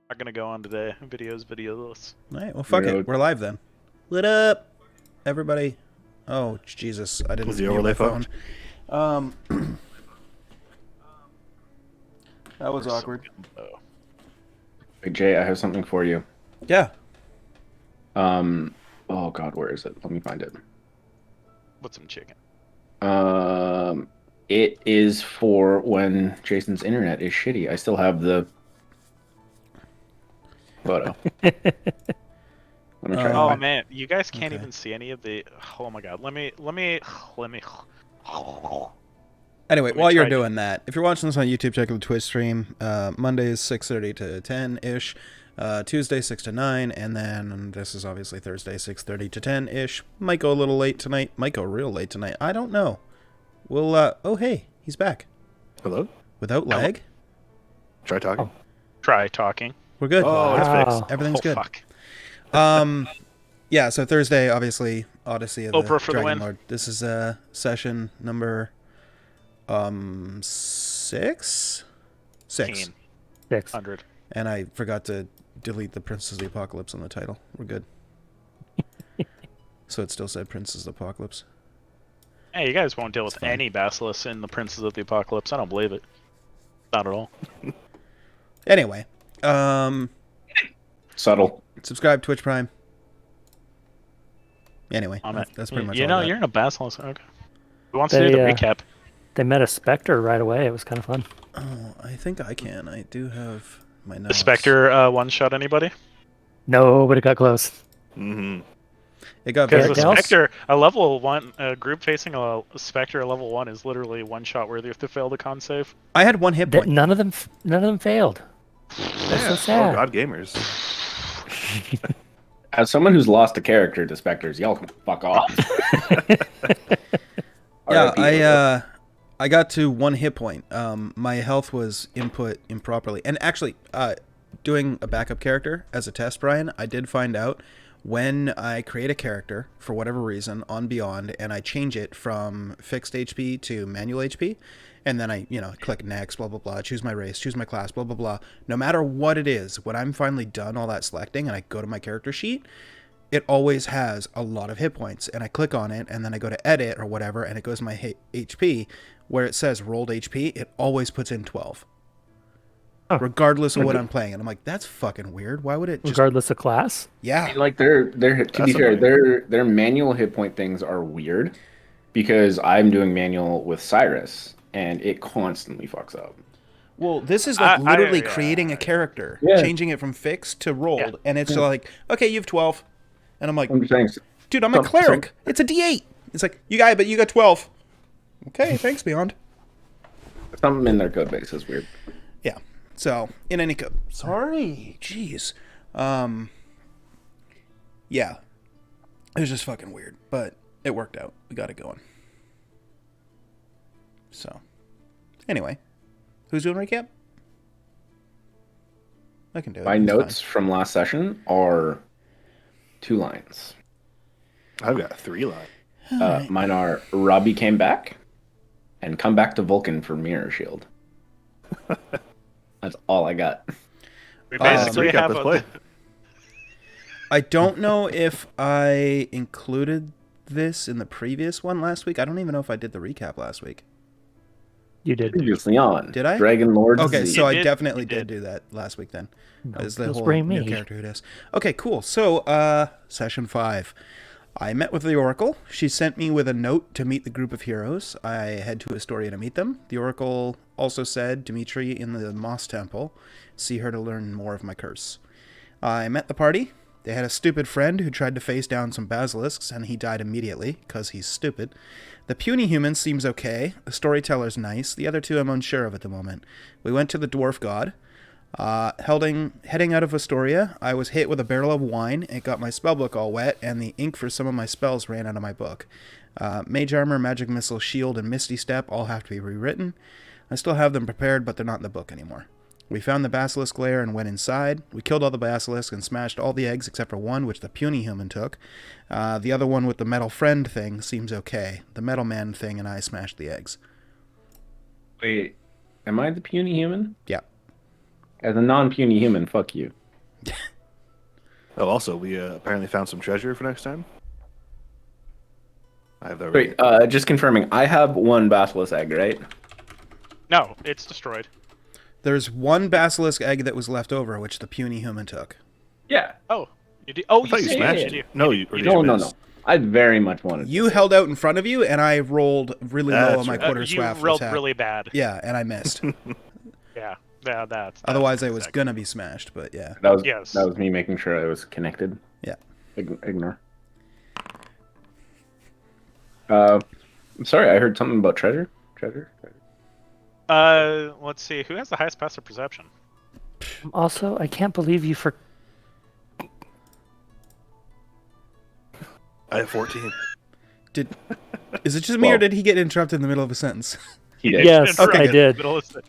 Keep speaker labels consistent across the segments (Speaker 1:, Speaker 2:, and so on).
Speaker 1: Not gonna go on today. Videoless.
Speaker 2: All right, well, fuck it. We're live then. Lit up, everybody. Oh, Jesus. I didn't
Speaker 3: Was the
Speaker 2: mute
Speaker 3: overlay
Speaker 2: my phone. That was awkward.
Speaker 4: Hey, Jay, I have something for you.
Speaker 2: Yeah.
Speaker 4: Oh God, where is it? Let me find it.
Speaker 1: What's some chicken?
Speaker 4: It is for when Jason's internet is shitty. I still have the photo. Let me try.
Speaker 1: Oh man, you guys can't
Speaker 2: okay.
Speaker 1: even see any of the. Oh my God, let me.
Speaker 2: Anyway,
Speaker 1: Let me
Speaker 2: while you're
Speaker 1: try
Speaker 2: doing that, if you're watching this on YouTube, check out the Twitch stream. Mondays 6:30 to 10-ish. Tuesday 6 to 9, and then this is obviously Thursday 6:30 to 10-ish. Might go a little late tonight. Might go real late tonight. I don't know. We'll oh hey, he's back.
Speaker 3: Hello?
Speaker 2: Without lag?
Speaker 3: Try talking.
Speaker 1: Try talking.
Speaker 2: We're good.
Speaker 3: Oh, it's fixed.
Speaker 2: Everything's good.
Speaker 1: Fuck.
Speaker 2: Yeah, so Thursday, obviously, Odyssey of the
Speaker 1: Oprah for the win.
Speaker 2: Dragonlord. This is session number 6? 6.
Speaker 1: 600.
Speaker 2: And I forgot to delete the Princess of the Apocalypse on the title. We're good. So it still said Princess of the Apocalypse.
Speaker 1: Hey, you guys won't deal with any basilisks in the Princes of the Apocalypse. I don't believe it. Not at all.
Speaker 2: Anyway,
Speaker 4: Subtle.
Speaker 2: subscribe Twitch Prime. Anyway, that's pretty much all that.
Speaker 1: You're in a basilisk. Okay. Who wants to do the recap?
Speaker 5: They met a Spectre right away. It was kind of fun.
Speaker 2: Oh, I think I can. I do have my notes.
Speaker 1: The Spectre one-shot anybody?
Speaker 5: No, but it got close.
Speaker 3: Mm-hmm.
Speaker 2: It got
Speaker 1: Because
Speaker 2: very
Speaker 1: the
Speaker 2: close.
Speaker 1: Spectre, a level 1, group facing a Spectre level 1 is literally one-shot worthy if they fail the con save.
Speaker 2: I had one hit point.
Speaker 5: None of them failed. That's so sad.
Speaker 3: Oh, God, gamers.
Speaker 4: As someone who's lost a character to Spectres, y'all can fuck off.
Speaker 2: Yeah, I got to one hit point. My health was input improperly. And actually, doing a backup character as a test, Brian, I did find out when I create a character, for whatever reason, on Beyond, and I change it from fixed HP to manual HP, and then I, click next, blah, blah, blah, choose my race, choose my class, blah, blah, blah. No matter what it is, when I'm finally done all that selecting and I go to my character sheet, it always has a lot of hit points, and I click on it, and then I go to edit or whatever, and it goes to my HP, where it says rolled HP, it always puts in 12. Oh. Regardless of what I'm playing. And I'm like, that's fucking weird. Why would it just...
Speaker 5: Regardless of class?
Speaker 2: Yeah.
Speaker 4: Like, to be fair, their manual hit point things are weird, because I'm doing manual with Cyrus, and it constantly fucks up.
Speaker 2: Well, this is like literally creating a character, changing it from fixed to rolled, and it's like, okay, you have 12. And I'm like, dude, I'm a cleric. It's a D8. It's like, you got 12. Okay, thanks, Beyond.
Speaker 4: Something in their code base is weird.
Speaker 2: Yeah. So, in any case, sorry, jeez. Yeah. It was just fucking weird, but it worked out. We got it going. So, anyway, who's doing recap? I can do it.
Speaker 4: My notes from last session are 2 lines.
Speaker 3: I've got 3 lines.
Speaker 4: Mine are Robbie came back and come back to Vulcan for Mirror Shield. That's all I got.
Speaker 1: We basically have
Speaker 2: I don't know if I included this in the previous one last week. I don't even know if I did the recap last week.
Speaker 5: You did.
Speaker 4: Previously on.
Speaker 2: Did I?
Speaker 4: Dragonlords.
Speaker 2: Okay, so I definitely did do that last week then.
Speaker 5: No,
Speaker 2: as the whole new character who does. Okay, cool. So, session 5. I met with the Oracle. She sent me with a note to meet the group of heroes. I head to Astoria to meet them. The Oracle also said, Dimitri in the Moss Temple. See her to learn more of my curse. I met the party. They had a stupid friend who tried to face down some basilisks, and he died immediately, because he's stupid. The puny human seems okay. The storyteller's nice. The other 2 I'm unsure of at the moment. We went to the dwarf god. Heading out of Astoria, I was hit with a barrel of wine. It got my spellbook all wet, and the ink for some of my spells ran out of my book. Mage Armor, Magic Missile, Shield, and Misty Step all have to be rewritten. I still have them prepared, but they're not in the book anymore. We found the basilisk lair and went inside. We killed all the basilisks and smashed all the eggs except for one, which the puny human took. The other one with the metal friend thing seems okay. The metal man thing and I smashed the eggs.
Speaker 4: Wait, am I the puny human?
Speaker 2: Yeah.
Speaker 4: As a non-puny human, fuck you.
Speaker 3: Oh, also, we apparently found some treasure for next time. I have that
Speaker 4: Wait,
Speaker 3: ready.
Speaker 4: just confirming. I have one basilisk egg, right?
Speaker 1: No, it's destroyed.
Speaker 2: There's one basilisk egg that was left over, which the puny human took.
Speaker 4: Yeah.
Speaker 1: Oh, you do. Oh,
Speaker 3: I thought you
Speaker 1: see,
Speaker 3: smashed
Speaker 1: you
Speaker 3: it.
Speaker 1: do.
Speaker 3: No, you or did
Speaker 4: No,
Speaker 3: you
Speaker 4: no,
Speaker 3: miss?
Speaker 4: no. I very much wanted.
Speaker 2: You held out in front of you, and I rolled really low
Speaker 3: That's
Speaker 2: on my
Speaker 3: right.
Speaker 2: quarter
Speaker 1: You
Speaker 2: swaff
Speaker 1: rolled
Speaker 2: attack.
Speaker 1: really bad.
Speaker 2: Yeah, and I missed.
Speaker 1: Yeah, that's.
Speaker 2: Otherwise, I was
Speaker 1: exactly.
Speaker 2: gonna be smashed, but yeah.
Speaker 1: Yes.
Speaker 4: That was me making sure I was connected.
Speaker 2: Yeah.
Speaker 4: Ignore. I'm sorry. I heard something about treasure. Treasure.
Speaker 1: Let's see. Who has the highest passive perception?
Speaker 5: Also, I can't believe you for.
Speaker 3: I have 14.
Speaker 2: Is it just me, or
Speaker 4: Well-
Speaker 2: did he get interrupted in the middle of a sentence?
Speaker 4: He did.
Speaker 5: Yes,
Speaker 2: Okay,
Speaker 5: I
Speaker 2: good.
Speaker 5: did.
Speaker 1: Middle of the-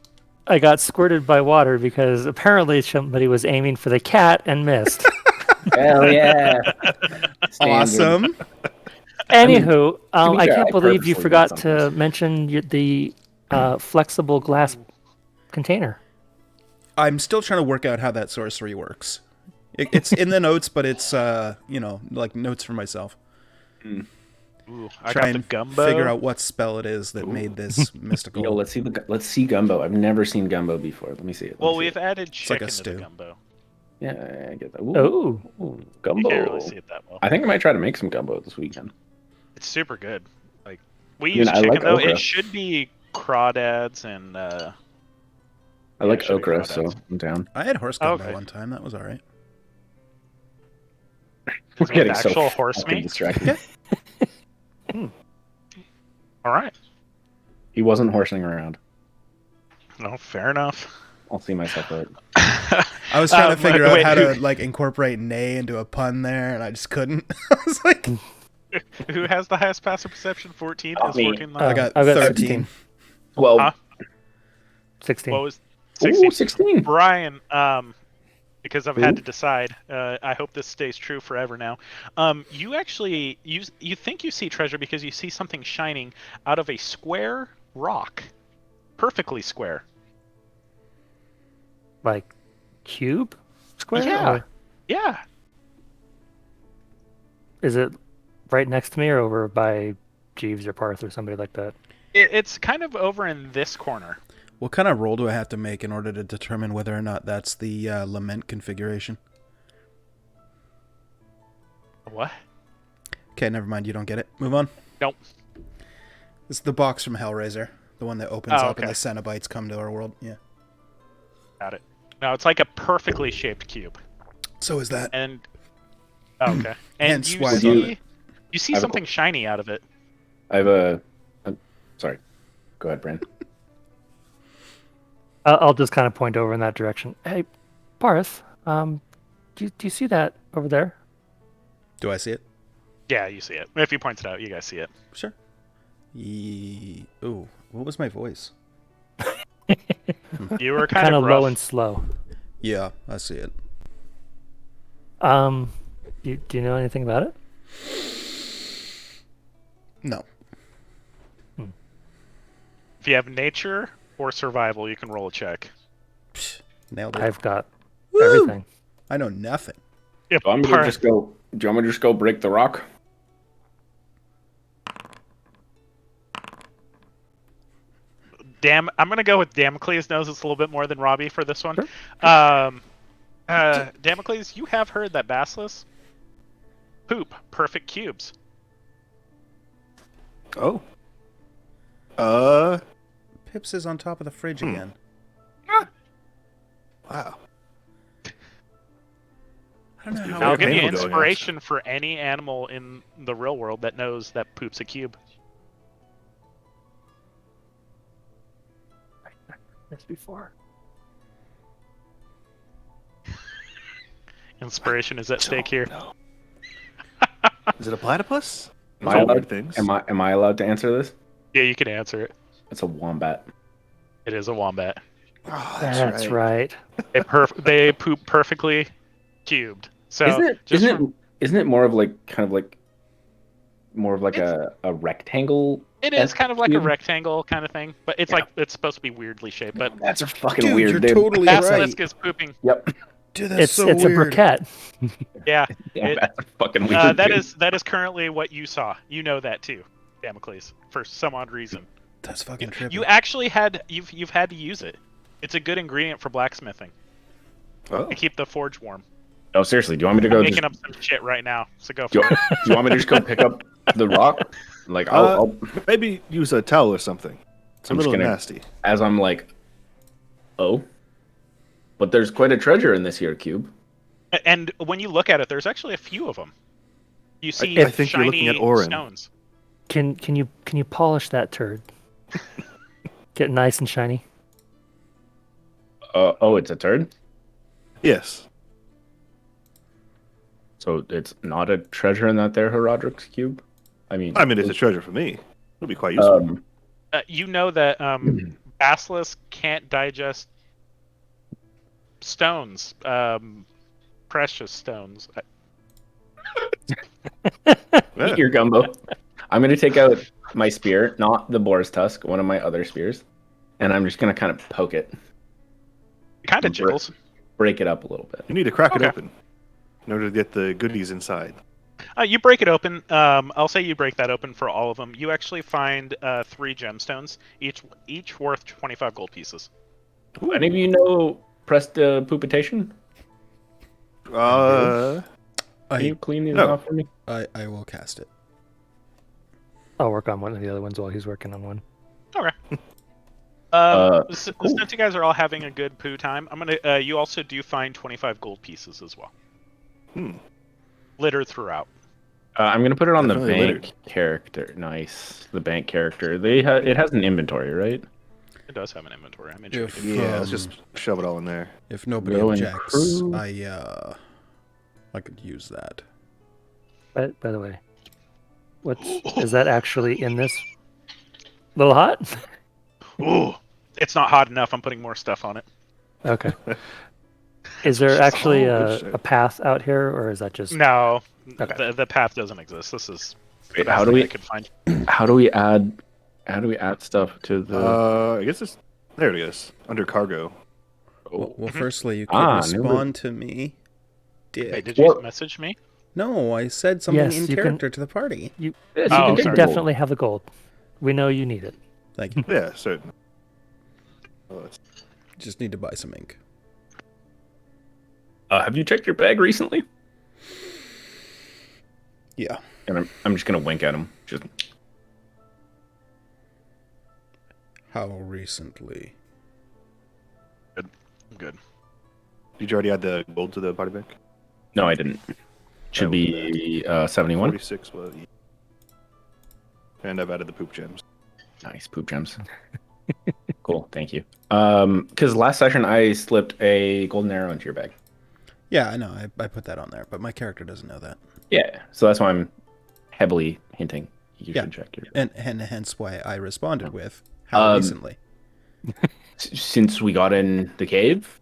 Speaker 5: I got squirted by water because apparently somebody was aiming for the cat and missed.
Speaker 4: Hell yeah. Standard.
Speaker 2: Awesome.
Speaker 5: Anywho,
Speaker 4: be
Speaker 5: I
Speaker 4: fair,
Speaker 5: can't
Speaker 4: I
Speaker 5: believe you
Speaker 4: purposely
Speaker 5: forgot
Speaker 4: did
Speaker 5: to
Speaker 4: something.
Speaker 5: mention the flexible glass container.
Speaker 2: I'm still trying to work out how that sorcery works. It's in the notes, but it's like notes for myself.
Speaker 1: Ooh, I
Speaker 2: Try
Speaker 1: got the
Speaker 2: and
Speaker 1: gumbo.
Speaker 2: figure out what spell it is that made this mystical.
Speaker 4: Yo, let's see gumbo. I've never seen gumbo before. Let me see it. Let me
Speaker 1: Well,
Speaker 4: see
Speaker 1: we've
Speaker 4: it.
Speaker 1: added
Speaker 2: like
Speaker 1: chicken
Speaker 2: a
Speaker 1: to
Speaker 2: stew.
Speaker 1: the gumbo.
Speaker 4: Yeah, I get that.
Speaker 5: Oh.
Speaker 4: Ooh,
Speaker 1: You
Speaker 4: gumbo.
Speaker 1: can't really see it that well.
Speaker 4: I think I might try to make some gumbo this weekend.
Speaker 1: It's super good. Like we
Speaker 4: mean,
Speaker 1: use
Speaker 4: I
Speaker 1: chicken
Speaker 4: like
Speaker 1: though.
Speaker 4: okra.
Speaker 1: It should be crawdads and.
Speaker 4: I
Speaker 1: Yeah,
Speaker 4: like
Speaker 1: it should be
Speaker 4: okra, so
Speaker 1: crawdads.
Speaker 4: I'm down.
Speaker 2: I had horse gumbo
Speaker 1: Okay.
Speaker 2: one time. That was all right.
Speaker 4: We're
Speaker 1: with
Speaker 4: getting
Speaker 1: actual
Speaker 4: so
Speaker 1: horse
Speaker 4: fucking
Speaker 1: meat?
Speaker 4: distracted.
Speaker 1: All right.
Speaker 4: He wasn't horsing around.
Speaker 1: No, fair enough.
Speaker 4: I'll see myself out.
Speaker 2: I was trying to figure out
Speaker 1: wait,
Speaker 2: how
Speaker 1: who-
Speaker 2: to like incorporate nay into a pun there, and I just couldn't. I was like,
Speaker 1: Who has the highest passive perception? 14.
Speaker 4: Not
Speaker 1: Is
Speaker 4: me.
Speaker 1: 14 the
Speaker 2: I got
Speaker 5: I've got
Speaker 2: 13.
Speaker 4: 12.
Speaker 1: Huh?
Speaker 5: 16.
Speaker 1: What was 16?
Speaker 4: Ooh, 16.
Speaker 1: Brian, because I've had to decide. I hope this stays true forever now. You actually you think you see treasure because you see something shining out of a square rock, perfectly square.
Speaker 5: Like cube? Square?
Speaker 1: Yeah.
Speaker 5: Or
Speaker 1: Yeah.
Speaker 5: is it right next to me or over by Jeeves or Parth or somebody like that?
Speaker 1: It's kind of over in this corner.
Speaker 2: What kind of roll do I have to make in order to determine whether or not that's the lament configuration?
Speaker 1: What?
Speaker 2: Okay, never mind. You don't get it. Move on.
Speaker 1: Nope.
Speaker 2: It's the box from Hellraiser, the one that opens
Speaker 1: Oh,
Speaker 2: up and
Speaker 1: okay.
Speaker 2: the Cenobites come to our world. Yeah.
Speaker 1: Got it. No, it's like a perfectly shaped cube.
Speaker 2: So is that.
Speaker 1: And okay. And
Speaker 2: Hence
Speaker 1: you
Speaker 2: why I
Speaker 1: see
Speaker 2: thought
Speaker 1: you see
Speaker 4: I have a
Speaker 1: something shiny out of it.
Speaker 4: I have a sorry. Go ahead, Brand.
Speaker 5: I'll just kind of point over in that direction. Hey, Parth, do you see that over there?
Speaker 2: Do I see it?
Speaker 1: Yeah, you see it. If you point it out, you guys see it.
Speaker 2: Sure. Ooh, what was my voice?
Speaker 1: You were kind
Speaker 5: Kind
Speaker 1: of
Speaker 5: of
Speaker 1: rough.
Speaker 5: low and slow.
Speaker 2: Yeah, I see it.
Speaker 5: Do you know anything about it?
Speaker 2: No.
Speaker 1: If you have nature or survival, you can roll a check.
Speaker 2: Psh, nailed it.
Speaker 5: I've got
Speaker 2: Woo!
Speaker 5: everything.
Speaker 2: I know nothing.
Speaker 1: Yep.
Speaker 4: Do you want me to just go? Do you want me to just go break the rock?
Speaker 1: I'm gonna go with Damocles knows it's a little bit more than Robbie for this one.
Speaker 5: Sure.
Speaker 1: Damocles, you have heard that basilisks poop perfect cubes.
Speaker 3: Oh.
Speaker 2: Pips is on top of the fridge again.
Speaker 3: Wow.
Speaker 2: I don't know how.
Speaker 1: I'll
Speaker 3: Very
Speaker 1: give you
Speaker 3: painful going
Speaker 1: inspiration for any animal in the real world that knows that poop's a cube.
Speaker 5: This before.
Speaker 1: Inspiration is at stake here.
Speaker 3: No. Is it a platypus?
Speaker 4: Am
Speaker 3: Those
Speaker 4: I
Speaker 3: are
Speaker 4: allowed?
Speaker 3: weird things.
Speaker 4: Am I allowed to answer this?
Speaker 1: Yeah, you can answer it.
Speaker 4: It's a wombat.
Speaker 1: It is a wombat.
Speaker 3: Oh,
Speaker 5: That's right.
Speaker 1: They poop perfectly cubed. So
Speaker 4: Isn't it?
Speaker 1: just
Speaker 4: Isn't it more of like kind of like more of like a rectangle.
Speaker 1: It is kind of like a
Speaker 4: cube?
Speaker 1: rectangle kind of thing, but it's like it's supposed to be weirdly shaped. But
Speaker 4: That's a fucking
Speaker 2: Dude,
Speaker 4: weird.
Speaker 2: you're
Speaker 4: dude.
Speaker 2: totally
Speaker 1: Basilisk
Speaker 2: right.
Speaker 1: is pooping.
Speaker 4: Yep.
Speaker 2: Dude, that's so
Speaker 5: it's
Speaker 2: weird.
Speaker 5: a briquette.
Speaker 1: Yeah,
Speaker 4: Yeah,
Speaker 1: it-
Speaker 4: that's a fucking weird.
Speaker 1: that
Speaker 4: dude.
Speaker 1: is currently what you saw. You know that too, Damocles, for some odd reason.
Speaker 2: That's fucking trippy.
Speaker 1: You actually you've had to use it. It's a good ingredient for blacksmithing
Speaker 3: Oh.
Speaker 1: to keep the forge warm.
Speaker 4: No, seriously. Do you want me to
Speaker 1: I'm
Speaker 4: go?
Speaker 1: making
Speaker 4: Just,
Speaker 1: up some shit right now, so go
Speaker 4: do,
Speaker 1: for
Speaker 4: you,
Speaker 1: it.
Speaker 4: do you want me to just go pick up the rock? Like I'll
Speaker 3: Maybe use a towel or something. It's a
Speaker 4: I'm just
Speaker 3: little
Speaker 4: gonna-
Speaker 3: nasty.
Speaker 4: as I'm like, oh, but there's quite a treasure in this here cube.
Speaker 1: And when you look at it, there's actually a few of them. You see
Speaker 3: I think you're
Speaker 1: shiny
Speaker 3: looking at Orin.
Speaker 1: stones.
Speaker 5: Can you polish that turd? Get nice and shiny.
Speaker 4: Oh, it's a turd.
Speaker 3: Yes.
Speaker 4: So it's not a treasure in that there Herodric's cube. I mean,
Speaker 3: It's a treasure for me. It'll be quite useful.
Speaker 1: You know that basilisk can't digest stones, precious stones.
Speaker 4: eat your gumbo. I'm gonna take out my spear, not the boar's tusk, one of my other spears, and I'm just gonna kind of poke it,
Speaker 1: It kind of jiggles.
Speaker 4: break it up a little bit.
Speaker 3: You need to crack it
Speaker 1: Okay.
Speaker 3: open in order to get the goodies inside.
Speaker 1: You break it open. I'll say you break that open for all of them. You actually find 3 gemstones, each worth 25 gold pieces.
Speaker 4: Any of you know prestidigitation? Can you clean these
Speaker 3: no.
Speaker 4: off for me?
Speaker 2: I will cast it.
Speaker 5: I'll work on one of the other ones while he's working on one.
Speaker 1: Okay.
Speaker 4: Cool.
Speaker 1: Since you guys are all having a good poo time, I'm gonna. You also do find 25 gold pieces as well, littered throughout.
Speaker 4: I'm gonna put it on
Speaker 3: Definitely
Speaker 4: the bank
Speaker 3: littered.
Speaker 4: character. Nice, the bank character. It has an inventory, right?
Speaker 1: It does have an inventory. I'm intrigued.
Speaker 2: If
Speaker 3: Yeah, let's just shove it all in there.
Speaker 2: if nobody
Speaker 4: Go and
Speaker 2: objects,
Speaker 4: crew.
Speaker 2: I could use that.
Speaker 5: But by the way, is that actually in this? Little hot?
Speaker 1: Ooh, it's not hot enough. I'm putting more stuff on it.
Speaker 5: Okay. Is there actually
Speaker 3: good shit.
Speaker 5: a path out here, or is that just
Speaker 1: No,
Speaker 5: Okay.
Speaker 1: the path doesn't exist. This is the
Speaker 4: Wait,
Speaker 1: best
Speaker 4: how do
Speaker 1: thing I
Speaker 4: we
Speaker 1: could find.
Speaker 4: how do we add stuff to the?
Speaker 3: I guess it's there. It is under cargo.
Speaker 2: Well, firstly, you could
Speaker 4: Ah,
Speaker 2: respond to me, dick.
Speaker 1: Wait, did you
Speaker 4: What?
Speaker 1: message me?
Speaker 2: No, I said something
Speaker 5: Yes,
Speaker 2: in
Speaker 5: you can-
Speaker 2: character to the party.
Speaker 5: you?
Speaker 4: Yes,
Speaker 1: Oh,
Speaker 5: You
Speaker 1: sorry.
Speaker 5: definitely have the gold. We know you need it.
Speaker 2: Thank you.
Speaker 3: Yeah, certainly. Oh, it's-
Speaker 2: Just need to buy some ink.
Speaker 4: Have you checked your bag recently?
Speaker 2: Yeah.
Speaker 4: And I'm just gonna wink at him. Just
Speaker 2: How recently?
Speaker 1: I'm good.
Speaker 3: Did you already add the gold to the party bank?
Speaker 4: no, I didn't. Should be 71.
Speaker 3: 46. Well, yeah. And I've added the poop gems.
Speaker 4: Nice poop gems. Cool, thank you. Because last session I slipped a golden arrow into your bag.
Speaker 2: Yeah, I know. I put that on there, but my character doesn't know that.
Speaker 4: Yeah, so that's why I'm heavily hinting. You
Speaker 2: Yeah.
Speaker 4: should check your.
Speaker 2: And hence why I responded with, how recently?
Speaker 4: Since we got in the cave,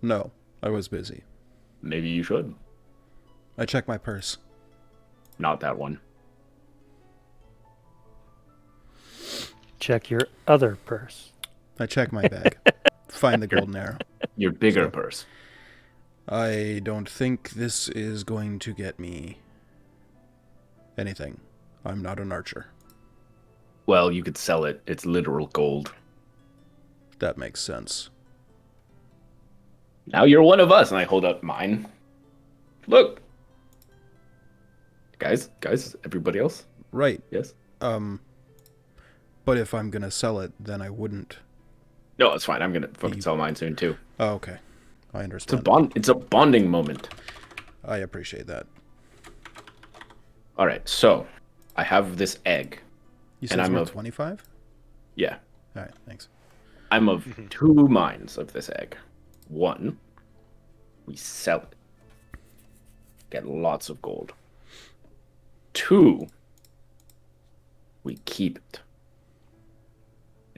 Speaker 2: No, I was busy.
Speaker 4: maybe you should.
Speaker 2: I checked my purse.
Speaker 4: Not that one.
Speaker 5: Check your other purse.
Speaker 2: I checked my bag. Find the golden arrow.
Speaker 4: Your bigger
Speaker 2: So-
Speaker 4: purse.
Speaker 2: I don't think this is going to get me anything. I'm not an archer.
Speaker 4: Well, you could sell it. It's literal gold.
Speaker 2: That makes sense.
Speaker 4: Now you're one of us, and I hold up mine. Look, guys, everybody else.
Speaker 2: Right.
Speaker 4: Yes.
Speaker 2: But if I'm gonna sell it, then I wouldn't.
Speaker 4: No, it's fine. I'm gonna fucking sell mine soon too.
Speaker 2: Oh, okay. I
Speaker 4: It's a
Speaker 2: understand.
Speaker 4: bond. It's a bonding moment.
Speaker 2: I appreciate that.
Speaker 4: All right, so I have this egg.
Speaker 2: You said
Speaker 4: And
Speaker 2: it's
Speaker 4: I'm
Speaker 2: worth
Speaker 4: a-
Speaker 2: 25?
Speaker 4: Yeah,
Speaker 2: All right, thanks.
Speaker 4: I'm of 2 minds of this egg. One, we sell it, get lots of gold. 2, we keep it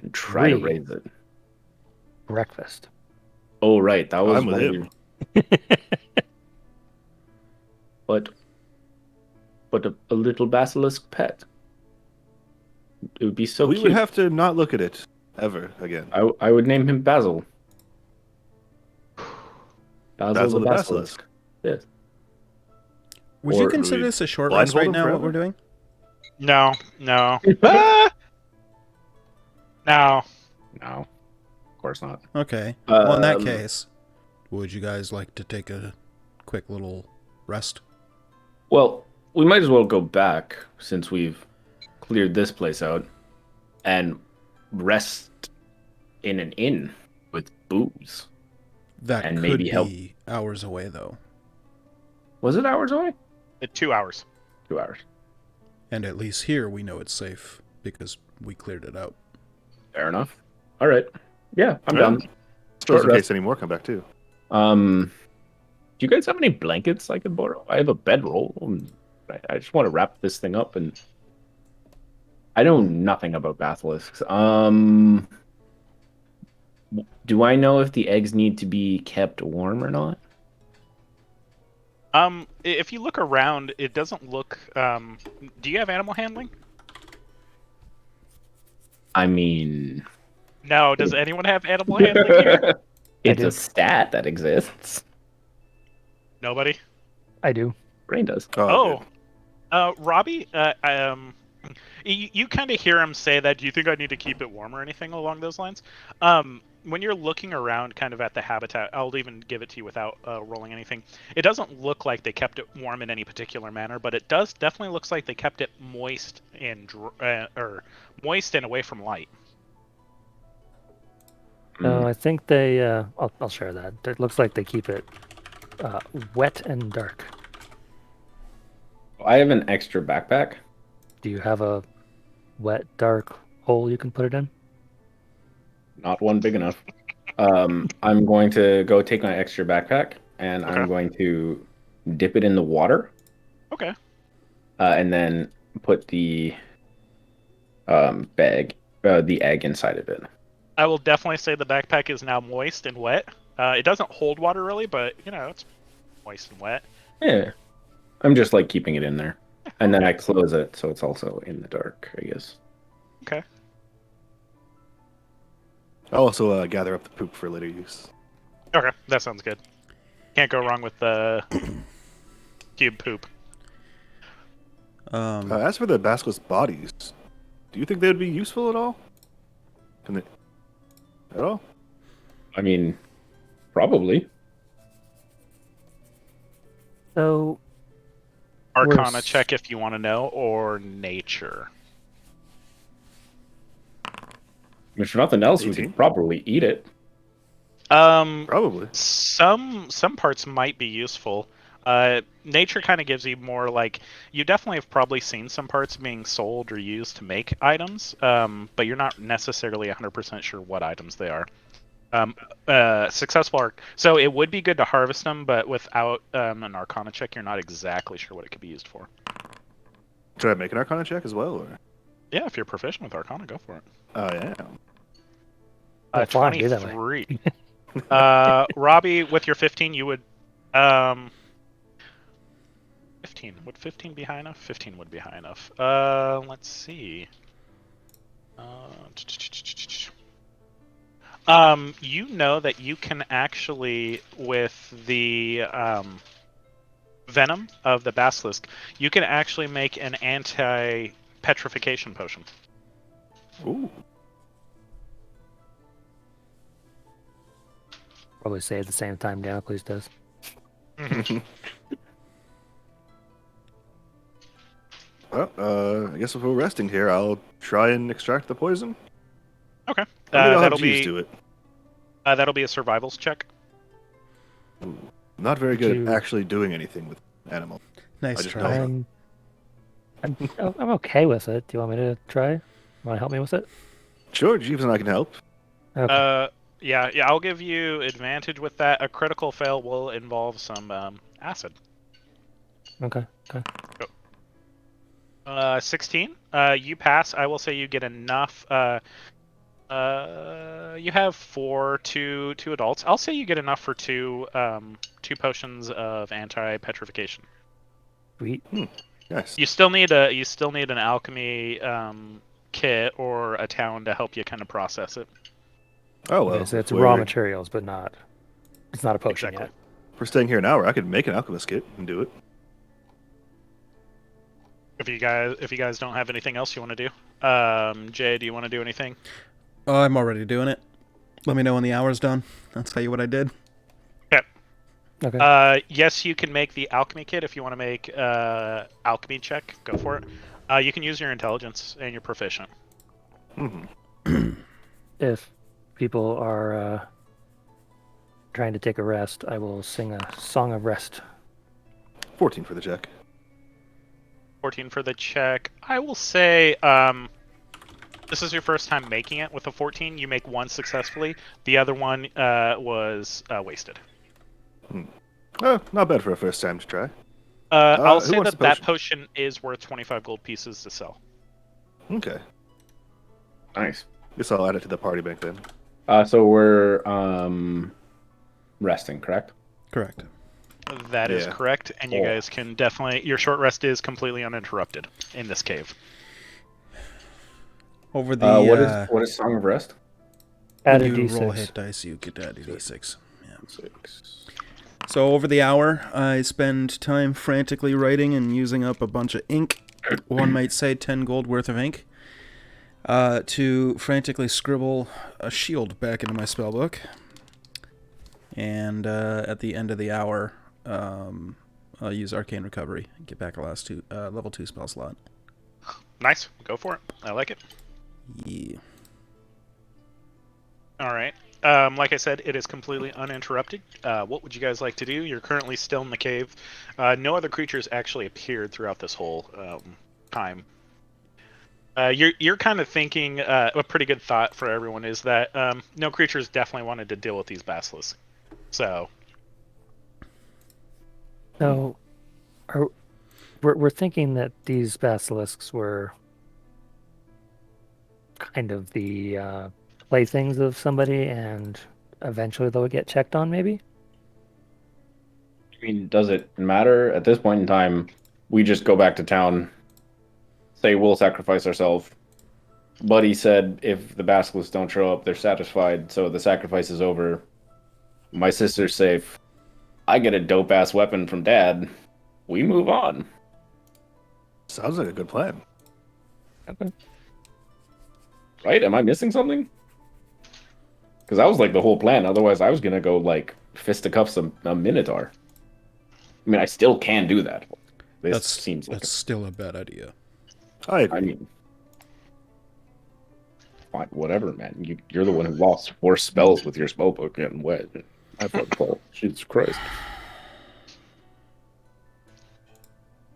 Speaker 4: and try to
Speaker 5: We-
Speaker 4: raise it.
Speaker 5: Breakfast.
Speaker 4: Oh, right, that was
Speaker 3: I'm with
Speaker 4: one of
Speaker 3: him.
Speaker 4: your- But but a little basilisk pet. It would be so
Speaker 3: we
Speaker 4: cute.
Speaker 3: would have to not look at it ever again.
Speaker 4: I would name him Basil.
Speaker 3: Basil the Basilisk.
Speaker 4: Yes.
Speaker 2: Would you
Speaker 4: Or
Speaker 2: consider
Speaker 3: we
Speaker 2: this a short rest
Speaker 3: blindfold
Speaker 2: right
Speaker 3: him
Speaker 2: now, what
Speaker 3: forever?
Speaker 2: we're doing?
Speaker 1: No, no. Ah! No.
Speaker 4: No, of course not.
Speaker 2: Okay. Well, in that
Speaker 4: Um,
Speaker 2: case, would you guys like to take a quick little rest?
Speaker 4: Well, we might as well go back since we've cleared this place out and rest in an inn with booze.
Speaker 2: That
Speaker 4: And
Speaker 2: could
Speaker 4: maybe
Speaker 2: be
Speaker 4: help.
Speaker 2: hours away, though.
Speaker 4: Was it hours away?
Speaker 1: 2 hours.
Speaker 4: 2 hours.
Speaker 2: And at least here we know it's safe because we cleared it out.
Speaker 4: Fair enough. All right. Yeah, I'm
Speaker 3: Yeah.
Speaker 4: down.
Speaker 3: Just
Speaker 4: Short
Speaker 3: in
Speaker 4: rest.
Speaker 3: case any more come back too.
Speaker 4: Do you guys have any blankets I could borrow? I have a bedroll. And I just want to wrap this thing up, and I know nothing about basilisks. Do I know if the eggs need to be kept warm or not?
Speaker 1: If you look around, it doesn't look. Do you have animal handling?
Speaker 4: I mean,
Speaker 1: No. Does anyone have animal handling here?
Speaker 4: it's
Speaker 5: do.
Speaker 4: a stat that exists.
Speaker 1: Nobody.
Speaker 5: I do.
Speaker 4: Brain does.
Speaker 1: Oh. Robbie. You kind of hear him say that. Do you think I need to keep it warm or anything along those lines? When you're looking around kind of at the habitat, I'll even give it to you without rolling anything. It doesn't look like they kept it warm in any particular manner, but it does definitely looks like they kept it moist and moist and away from light.
Speaker 5: No, I think they. I'll share that. It looks like they keep it wet and dark.
Speaker 4: I have an extra backpack.
Speaker 5: Do you have a wet, dark hole you can put it in?
Speaker 4: Not one big enough. I'm going to go take my extra backpack and
Speaker 1: Okay.
Speaker 4: I'm going to dip it in the water
Speaker 1: Okay.
Speaker 4: and then put the the egg inside of it.
Speaker 1: I will definitely say the backpack is now moist and wet. It doesn't hold water really, but it's moist and wet.
Speaker 4: Yeah, I'm just like keeping it in there, and then I close it so it's also in the dark, I guess.
Speaker 1: Okay.
Speaker 3: I'll also gather up the poop for later use.
Speaker 1: Okay, that sounds good. Can't go wrong with the cube poop.
Speaker 3: As for the basilisk bodies, do you think they would be useful at all? Can they? At all?
Speaker 4: I mean, probably.
Speaker 5: So
Speaker 1: Arcana check if you want to know, or nature.
Speaker 4: If for nothing else, we
Speaker 3: 18?
Speaker 4: could probably eat it.
Speaker 3: Probably.
Speaker 1: Some parts might be useful. Nature kind of gives you more like you definitely have probably seen some parts being sold or used to make items, but you're not necessarily 100% sure what items they are. Successful arc. So it would be good to harvest them, but without an Arcana check, you're not exactly sure what it could be used for.
Speaker 3: Should I make an Arcana check as well? Or?
Speaker 1: Yeah, if you're proficient with Arcana, go for it.
Speaker 3: Oh, yeah.
Speaker 5: That's fine, do that way.
Speaker 1: 23. Robbie, with your 15, you would 15. Would 15 be high enough? 15 would be high enough. Let's see. You know that you can actually, with the venom of the basilisk, you can actually make an anti-petrification potion.
Speaker 3: Ooh.
Speaker 5: Probably say at the same time Damocles does.
Speaker 3: Well, I guess if we're resting here, I'll try and extract the poison.
Speaker 1: Okay.
Speaker 3: I think I'll have
Speaker 1: That'll
Speaker 3: Jeeves
Speaker 1: be
Speaker 3: do it.
Speaker 1: that'll be a survivals check.
Speaker 3: Ooh. I'm not very good
Speaker 5: you-
Speaker 3: at actually doing anything with animals.
Speaker 2: Nice
Speaker 3: I just
Speaker 2: try.
Speaker 3: know.
Speaker 5: I'm okay with it. Do you want me to try? Want to help me with it?
Speaker 3: Sure, Jeeves and I can help.
Speaker 5: Okay.
Speaker 1: Yeah, I'll give you advantage with that. A critical fail will involve some acid.
Speaker 5: Okay.
Speaker 1: 16. You pass. I will say you get enough. You have two adults. I'll say you get enough for two potions of anti-petrification.
Speaker 5: Sweet.
Speaker 3: Nice.
Speaker 1: You still need an alchemy kit or a town to help you kind of process it.
Speaker 3: Oh well.
Speaker 5: Okay, so it's
Speaker 3: if
Speaker 5: raw
Speaker 3: we're-
Speaker 5: materials, but it's not a potion
Speaker 1: Exactly.
Speaker 5: yet.
Speaker 3: If we're staying here an hour, I could make an alchemist kit and do it.
Speaker 1: If you guys don't have anything else you want to do, Jay, do you want to do anything?
Speaker 2: Oh, I'm already doing it. Let me know when the hour's done. I'll tell you what I did.
Speaker 5: Okay.
Speaker 1: Yes, you can make the alchemy kit if you want to make alchemy check. Go for it. You can use your intelligence and you're proficient.
Speaker 5: If people are trying to take a rest, I will sing a song of rest.
Speaker 3: 14 for the check.
Speaker 1: 14 for the check. I will say this is your first time making it with a 14. You make one successfully. The other one was wasted.
Speaker 3: Oh, not bad for a first time to try.
Speaker 1: I'll
Speaker 3: who
Speaker 1: say
Speaker 3: wants
Speaker 1: that
Speaker 3: the
Speaker 1: that potion is worth 25 gold pieces to sell.
Speaker 3: Okay.
Speaker 4: Nice.
Speaker 3: Guess I'll add it to the party bank then.
Speaker 4: So we're resting, correct?
Speaker 2: Correct.
Speaker 1: That is
Speaker 3: Yeah.
Speaker 1: correct, and you guys can definitely. Your short rest is completely uninterrupted in this cave.
Speaker 2: Over the
Speaker 4: what is Song of Rest?
Speaker 5: Add
Speaker 2: when
Speaker 5: a
Speaker 2: you
Speaker 5: d6.
Speaker 2: roll hit dice, you get to add a d6. Yeah.
Speaker 4: 6.
Speaker 2: So over the hour, I spend time frantically writing and using up a bunch of ink. One might say 10 gold worth of ink. To frantically scribble a shield back into my spellbook. And at the end of the hour, I'll use Arcane Recovery and get back a level 2 spell slot.
Speaker 1: Nice, go for it. I like it.
Speaker 2: Yeah.
Speaker 1: All right. Like I said, it is completely uninterrupted. What would you guys like to do? You're currently still in the cave. No other creatures actually appeared throughout this whole time. You're kind of thinking a pretty good thought for everyone is that no creatures definitely wanted to deal with these basilisks. So
Speaker 5: So, we're thinking that these basilisks were kind of the playthings of somebody, and eventually they'll get checked on, maybe?
Speaker 4: I mean, does it matter? At this point in time, we just go back to town, say we'll sacrifice ourselves. Buddy said if the basilisks don't show up, they're satisfied, so the sacrifice is over. My sister's safe. I get a dope-ass weapon from Dad. We move on.
Speaker 3: Sounds like a good plan.
Speaker 5: Okay.
Speaker 4: Right? Am I missing something? Because that was like the whole plan. Otherwise, I was gonna go like fisticuffs a minotaur. I mean, I still can do that. This seems like
Speaker 2: That's still a bad idea.
Speaker 3: I agree.
Speaker 4: I mean, fine, whatever, man. You're the one who lost 4 spells with your spellbook getting wet. I fucking fault. Jesus Christ.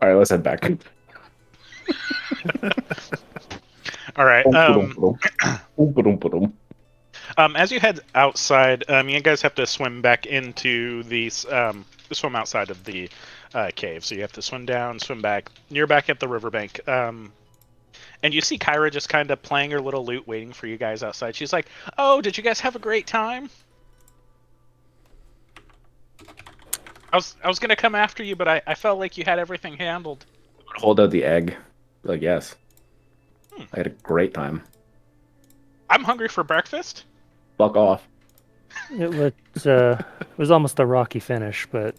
Speaker 4: All right, let's head back.
Speaker 1: all right.
Speaker 4: Boom.
Speaker 1: As you head outside, you guys have to swim back into these. Swim outside of the cave, so you have to swim down, swim back. You're back at the riverbank, and you see Kyra just kind of playing her little lute, waiting for you guys outside. She's like, "Oh, did you guys have a great time? I was gonna come after you, but I felt like you had everything handled."
Speaker 4: Hold out the egg. Like, yes. I had a great time.
Speaker 1: I'm hungry for breakfast.
Speaker 4: Fuck off.
Speaker 5: It was almost a rocky finish, but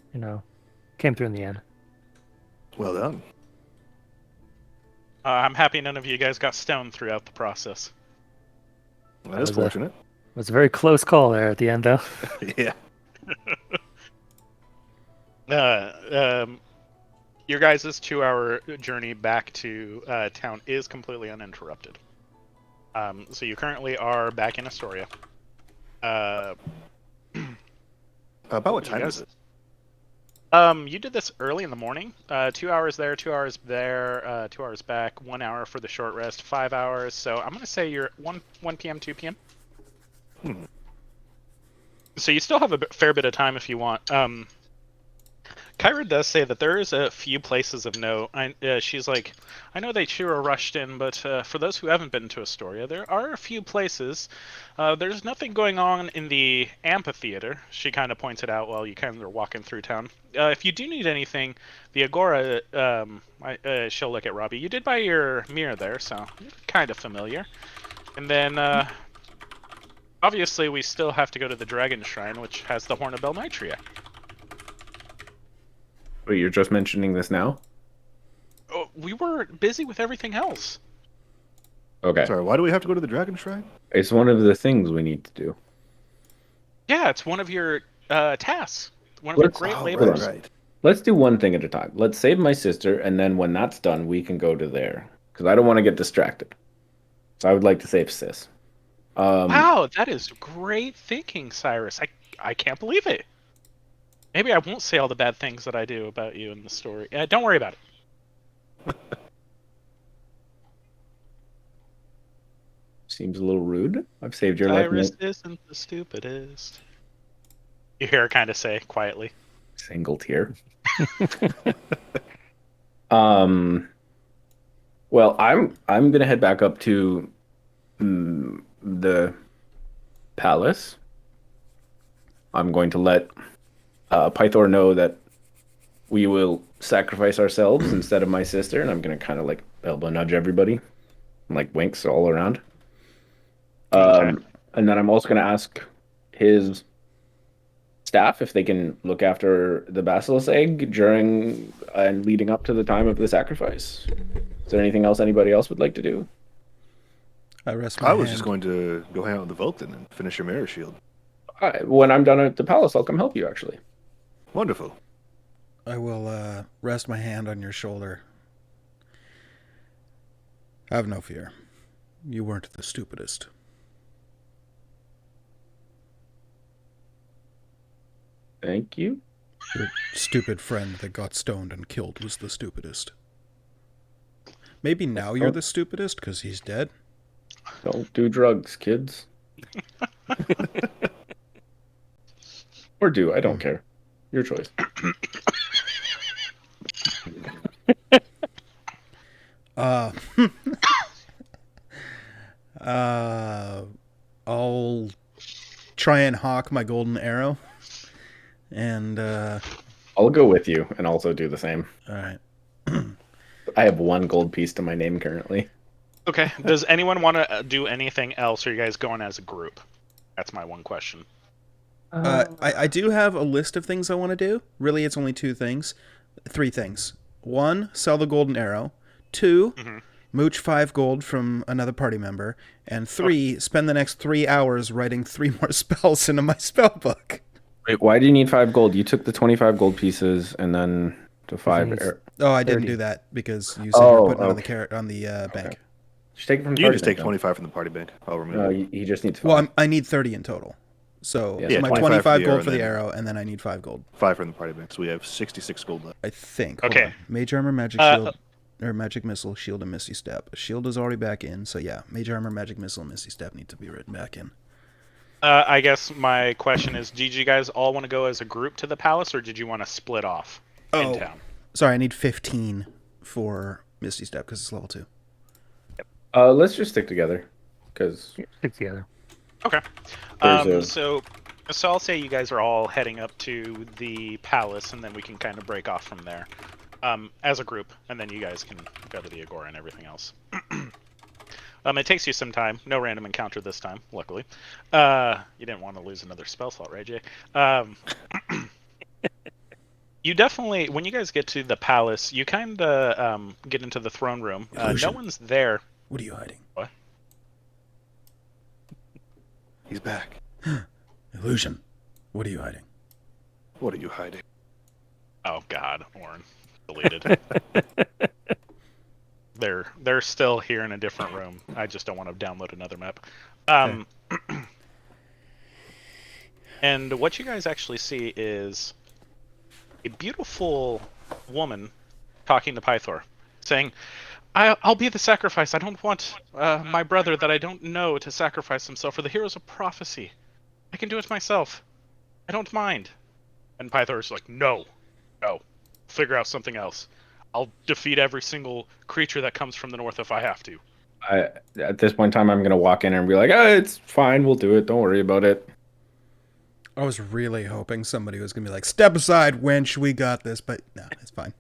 Speaker 5: came through in the end.
Speaker 3: Well done.
Speaker 1: I'm happy none of you guys got stoned throughout the process.
Speaker 3: That is fortunate.
Speaker 5: It was a very close call there at the end, though.
Speaker 3: Yeah.
Speaker 1: Your guys' 2-hour journey back to town is completely uninterrupted. So you currently are back in Astoria.
Speaker 3: About what time is it?
Speaker 1: You did this early in the morning. 2 hours there, 2 hours there, 2 hours back, 1 hour for the short rest, 5 hours. So I'm gonna say you're 1 p.m., 2 p.m. So you still have a fair bit of time if you want. Kyra does say that there is a few places of note. She's like, I know that you were rushed in, but for those who haven't been to Astoria, there are a few places. There's nothing going on in the amphitheater. She kind of points it out while you kind of are walking through town. If you do need anything, the Agora, she'll look at Robbie. You did buy your mirror there, so you're kind of familiar. And then, obviously, we still have to go to the Dragon Shrine, which has the Horn of Bel Nitria.
Speaker 4: Wait, you're just mentioning this now?
Speaker 1: Oh, we were busy with everything else.
Speaker 4: Okay.
Speaker 3: Sorry, why do we have to go to the Dragon Shrine?
Speaker 4: It's one of the things we need to do.
Speaker 1: Yeah, it's one of your tasks. One of your great
Speaker 3: Oh,
Speaker 1: labors.
Speaker 3: right.
Speaker 4: Let's do one thing at a time. Let's save my sister, and then when that's done, we can go to there. Because I don't want to get distracted. So I would like to save Sis.
Speaker 1: Wow, that is great thinking, Cyrus. I can't believe it. Maybe I won't say all the bad things that I do about you in the story. Don't worry about it.
Speaker 4: Seems a little rude. I've saved your life.
Speaker 1: Cyrus isn't the stupidest. You hear her kind of say quietly.
Speaker 4: Single tear. Well, I'm gonna head back up to the palace. I'm going to let Pythor know that we will sacrifice ourselves instead of my sister, and I'm gonna kind of like elbow nudge everybody, and like winks all around.
Speaker 1: Okay.
Speaker 4: And then I'm also gonna ask his staff if they can look after the basilisk egg during and leading up to the time of the sacrifice. Is there anything else anybody else would like to do?
Speaker 2: I rest my
Speaker 3: I was
Speaker 2: hand.
Speaker 3: just going to go hang out with the Vulcan and finish your mirror shield.
Speaker 4: When I'm done at the palace, I'll come help you, actually.
Speaker 3: Wonderful.
Speaker 2: I will rest my hand on your shoulder. Have no fear. You weren't the stupidest.
Speaker 4: Thank you.
Speaker 2: Your stupid friend that got stoned and killed was the stupidest. Maybe now you're the stupidest because he's dead.
Speaker 4: Don't do drugs, kids. Or do. I don't care. Your choice.
Speaker 2: I'll try and hawk my golden arrow. And,
Speaker 4: I'll go with you and also do the same.
Speaker 2: alright.
Speaker 4: I have one gold piece to my name currently.
Speaker 1: Okay. Does anyone want to do anything else, or are you guys going as a group? That's my one question.
Speaker 2: I do have a list of things I want to do. Really, it's only 3 things. 1, sell the golden arrow. 2, mooch 5 gold from another party member. And 3, spend the next 3 hours writing 3 more spells into my spell book.
Speaker 4: Wait, why do you need 5 gold? You took the 25 gold pieces and then the 5.
Speaker 2: Oh, I didn't
Speaker 5: 30.
Speaker 2: do that because you said you were putting
Speaker 4: okay.
Speaker 2: it on the bank.
Speaker 4: Just take it from the
Speaker 3: You
Speaker 4: party
Speaker 3: just take
Speaker 4: bank,
Speaker 3: 25 from the party bank. I'll remove
Speaker 4: No,
Speaker 3: it.
Speaker 4: he just needs 5.
Speaker 2: Well, I need 30 in total. So
Speaker 4: Yeah,
Speaker 2: my
Speaker 3: 25
Speaker 2: 25 gold
Speaker 3: for
Speaker 2: for
Speaker 3: the
Speaker 2: the
Speaker 3: arrow,
Speaker 2: arrow, and then I need 5 gold.
Speaker 3: 5 from the party bank. So we have 66 gold left.
Speaker 2: I think. Hold
Speaker 1: Okay.
Speaker 2: on. Mage armor, magic shield, or magic missile, shield, and misty step. Shield is already back in, so yeah, mage armor, magic missile, and misty step need to be written back in.
Speaker 1: I guess my question is, did you guys all want to go as a group to the palace, or did you want to split off in town?
Speaker 2: Sorry, I need 15 for misty step because it's level 2.
Speaker 4: Let's just stick together, because
Speaker 5: Stick together.
Speaker 1: Okay.
Speaker 4: There's
Speaker 1: So I'll say you guys are all heading up to the palace, and then we can kind of break off from there as a group, and then you guys can go to the Agora and everything else. It takes you some time. No random encounter this time, luckily. You didn't want to lose another spell slot, right, Jay? You definitely, when you guys get to the palace, you kind of get into the throne room. No
Speaker 2: Illusion.
Speaker 1: one's there.
Speaker 2: What are you hiding?
Speaker 1: What?
Speaker 3: He's back.
Speaker 2: Illusion. What are you hiding?
Speaker 3: What are you hiding?
Speaker 1: Oh God, Orin, deleted. They're still here in a different room. I just don't want to download another map. And what you guys actually see is a beautiful woman talking to Pythor, saying, I'll be the sacrifice. I don't want my brother that I don't know to sacrifice himself for the heroes of prophecy. I can do it myself. I don't mind. And Pythor's like, no, figure out something else. I'll defeat every single creature that comes from the north if I have to.
Speaker 4: At this point in time, I'm gonna walk in and be like, "Oh, it's fine. We'll do it. Don't worry about it."
Speaker 2: I was really hoping somebody was going to be like, step aside, wench, we got this. But no, it's fine.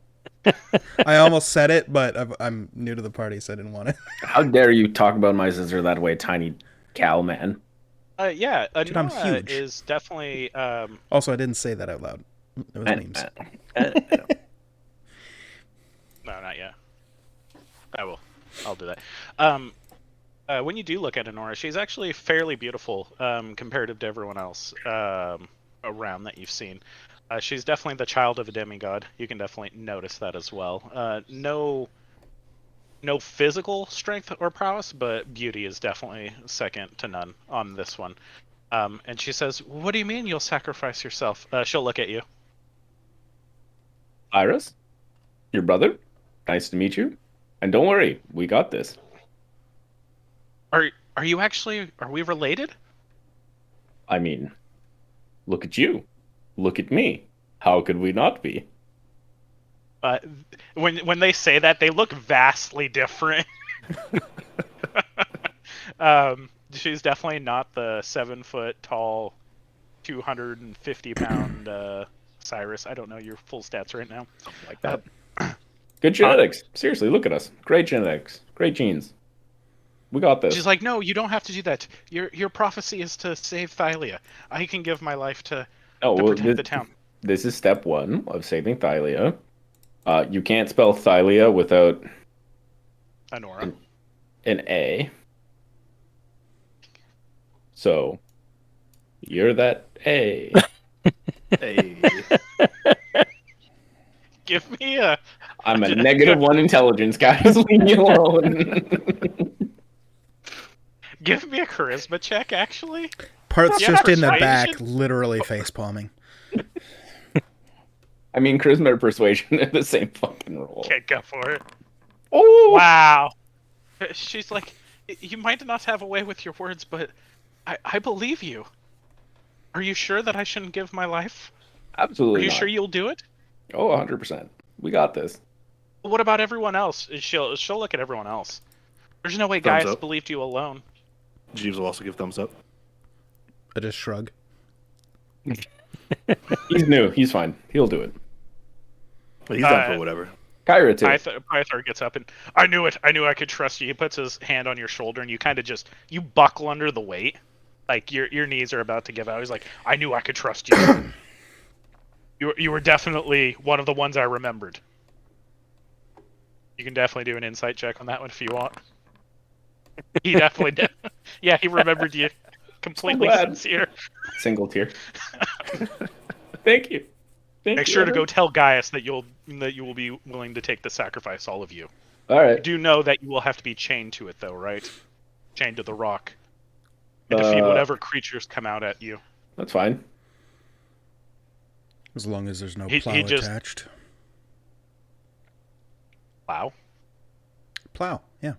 Speaker 2: I almost said it, but I'm new to the party, so I didn't want it.
Speaker 4: How dare you talk about my sister that way, tiny cow man?
Speaker 1: Yeah,
Speaker 2: Dude, I'm
Speaker 1: Nora
Speaker 2: huge.
Speaker 1: is definitely...
Speaker 2: Also, I didn't say that out loud. It was memes.
Speaker 1: No, not yet. I will. I'll do that. When you do look at Honora, she's actually fairly beautiful comparative to everyone else around that you've seen. She's definitely the child of a demigod. You can definitely notice that as well. No physical strength or prowess, but beauty is definitely second to none on this one. And she says, "What do you mean you'll sacrifice yourself?" She'll look at you.
Speaker 4: Iris, your brother. Nice to meet you. And don't worry, we got this.
Speaker 1: Are you actually? Are we related?
Speaker 4: I mean, look at you. Look at me. How could we not be?
Speaker 1: When they say that, they look vastly different. She's definitely not the 7-foot tall, 250-pound Cyrus. I don't know your full stats right now.
Speaker 4: Something like that. Good genetics. Seriously, look at us. Great genetics. Great genes. We got this.
Speaker 1: She's like, no, you don't have to do that. Your prophecy is to save Thylia. I can give my life to protect the town.
Speaker 4: This is step 1 of saving Thylia. You can't spell Thylia without
Speaker 1: Honora.
Speaker 4: An A. So, you're that A.
Speaker 3: Hey.
Speaker 1: Give me a...
Speaker 4: I'm a -1 intelligence, guys. Leave me alone.
Speaker 1: Give me a charisma check, actually.
Speaker 2: Part's
Speaker 1: Yeah,
Speaker 2: just in the
Speaker 1: persuasion.
Speaker 2: back, literally face palming.
Speaker 4: I mean, charisma or persuasion are the same fucking roll.
Speaker 1: Okay, go for it.
Speaker 4: Oh!
Speaker 1: Wow. She's like, you might not have a way with your words, but I believe you. Are you sure that I shouldn't give my life?
Speaker 4: Absolutely
Speaker 1: Are you
Speaker 4: not.
Speaker 1: sure you'll do it?
Speaker 4: Oh, 100%. We got this.
Speaker 1: What about everyone else? She'll look at everyone else. There's no way
Speaker 3: Thumbs
Speaker 1: Gaius
Speaker 3: up.
Speaker 1: believed you alone.
Speaker 3: Jeeves will also give thumbs up.
Speaker 2: I just shrug.
Speaker 4: He's new. He's fine. He'll do it.
Speaker 3: But he's down for whatever.
Speaker 4: Kyra, too.
Speaker 1: Pythor gets up and, I knew it. I knew I could trust you. He puts his hand on your shoulder and you kind of just, you buckle under the weight. Like your knees are about to give out. He's like, I knew I could trust you. You were definitely one of the ones I remembered. You can definitely do an insight check on that one if you want. He definitely did. Yeah, he remembered you. Completely
Speaker 4: glad.
Speaker 1: sincere.
Speaker 4: Single tier. Thank you.
Speaker 1: Make sure to go tell Gaius that you will be willing to take the sacrifice, all of you.
Speaker 4: All right.
Speaker 1: You do know that you will have to be chained to it, though, right? Chained to the rock. And defeat whatever creatures come out at you.
Speaker 4: That's fine.
Speaker 2: As long as there's no
Speaker 1: He
Speaker 2: plow
Speaker 1: just-
Speaker 2: attached.
Speaker 1: Plow?
Speaker 2: Plow, yeah.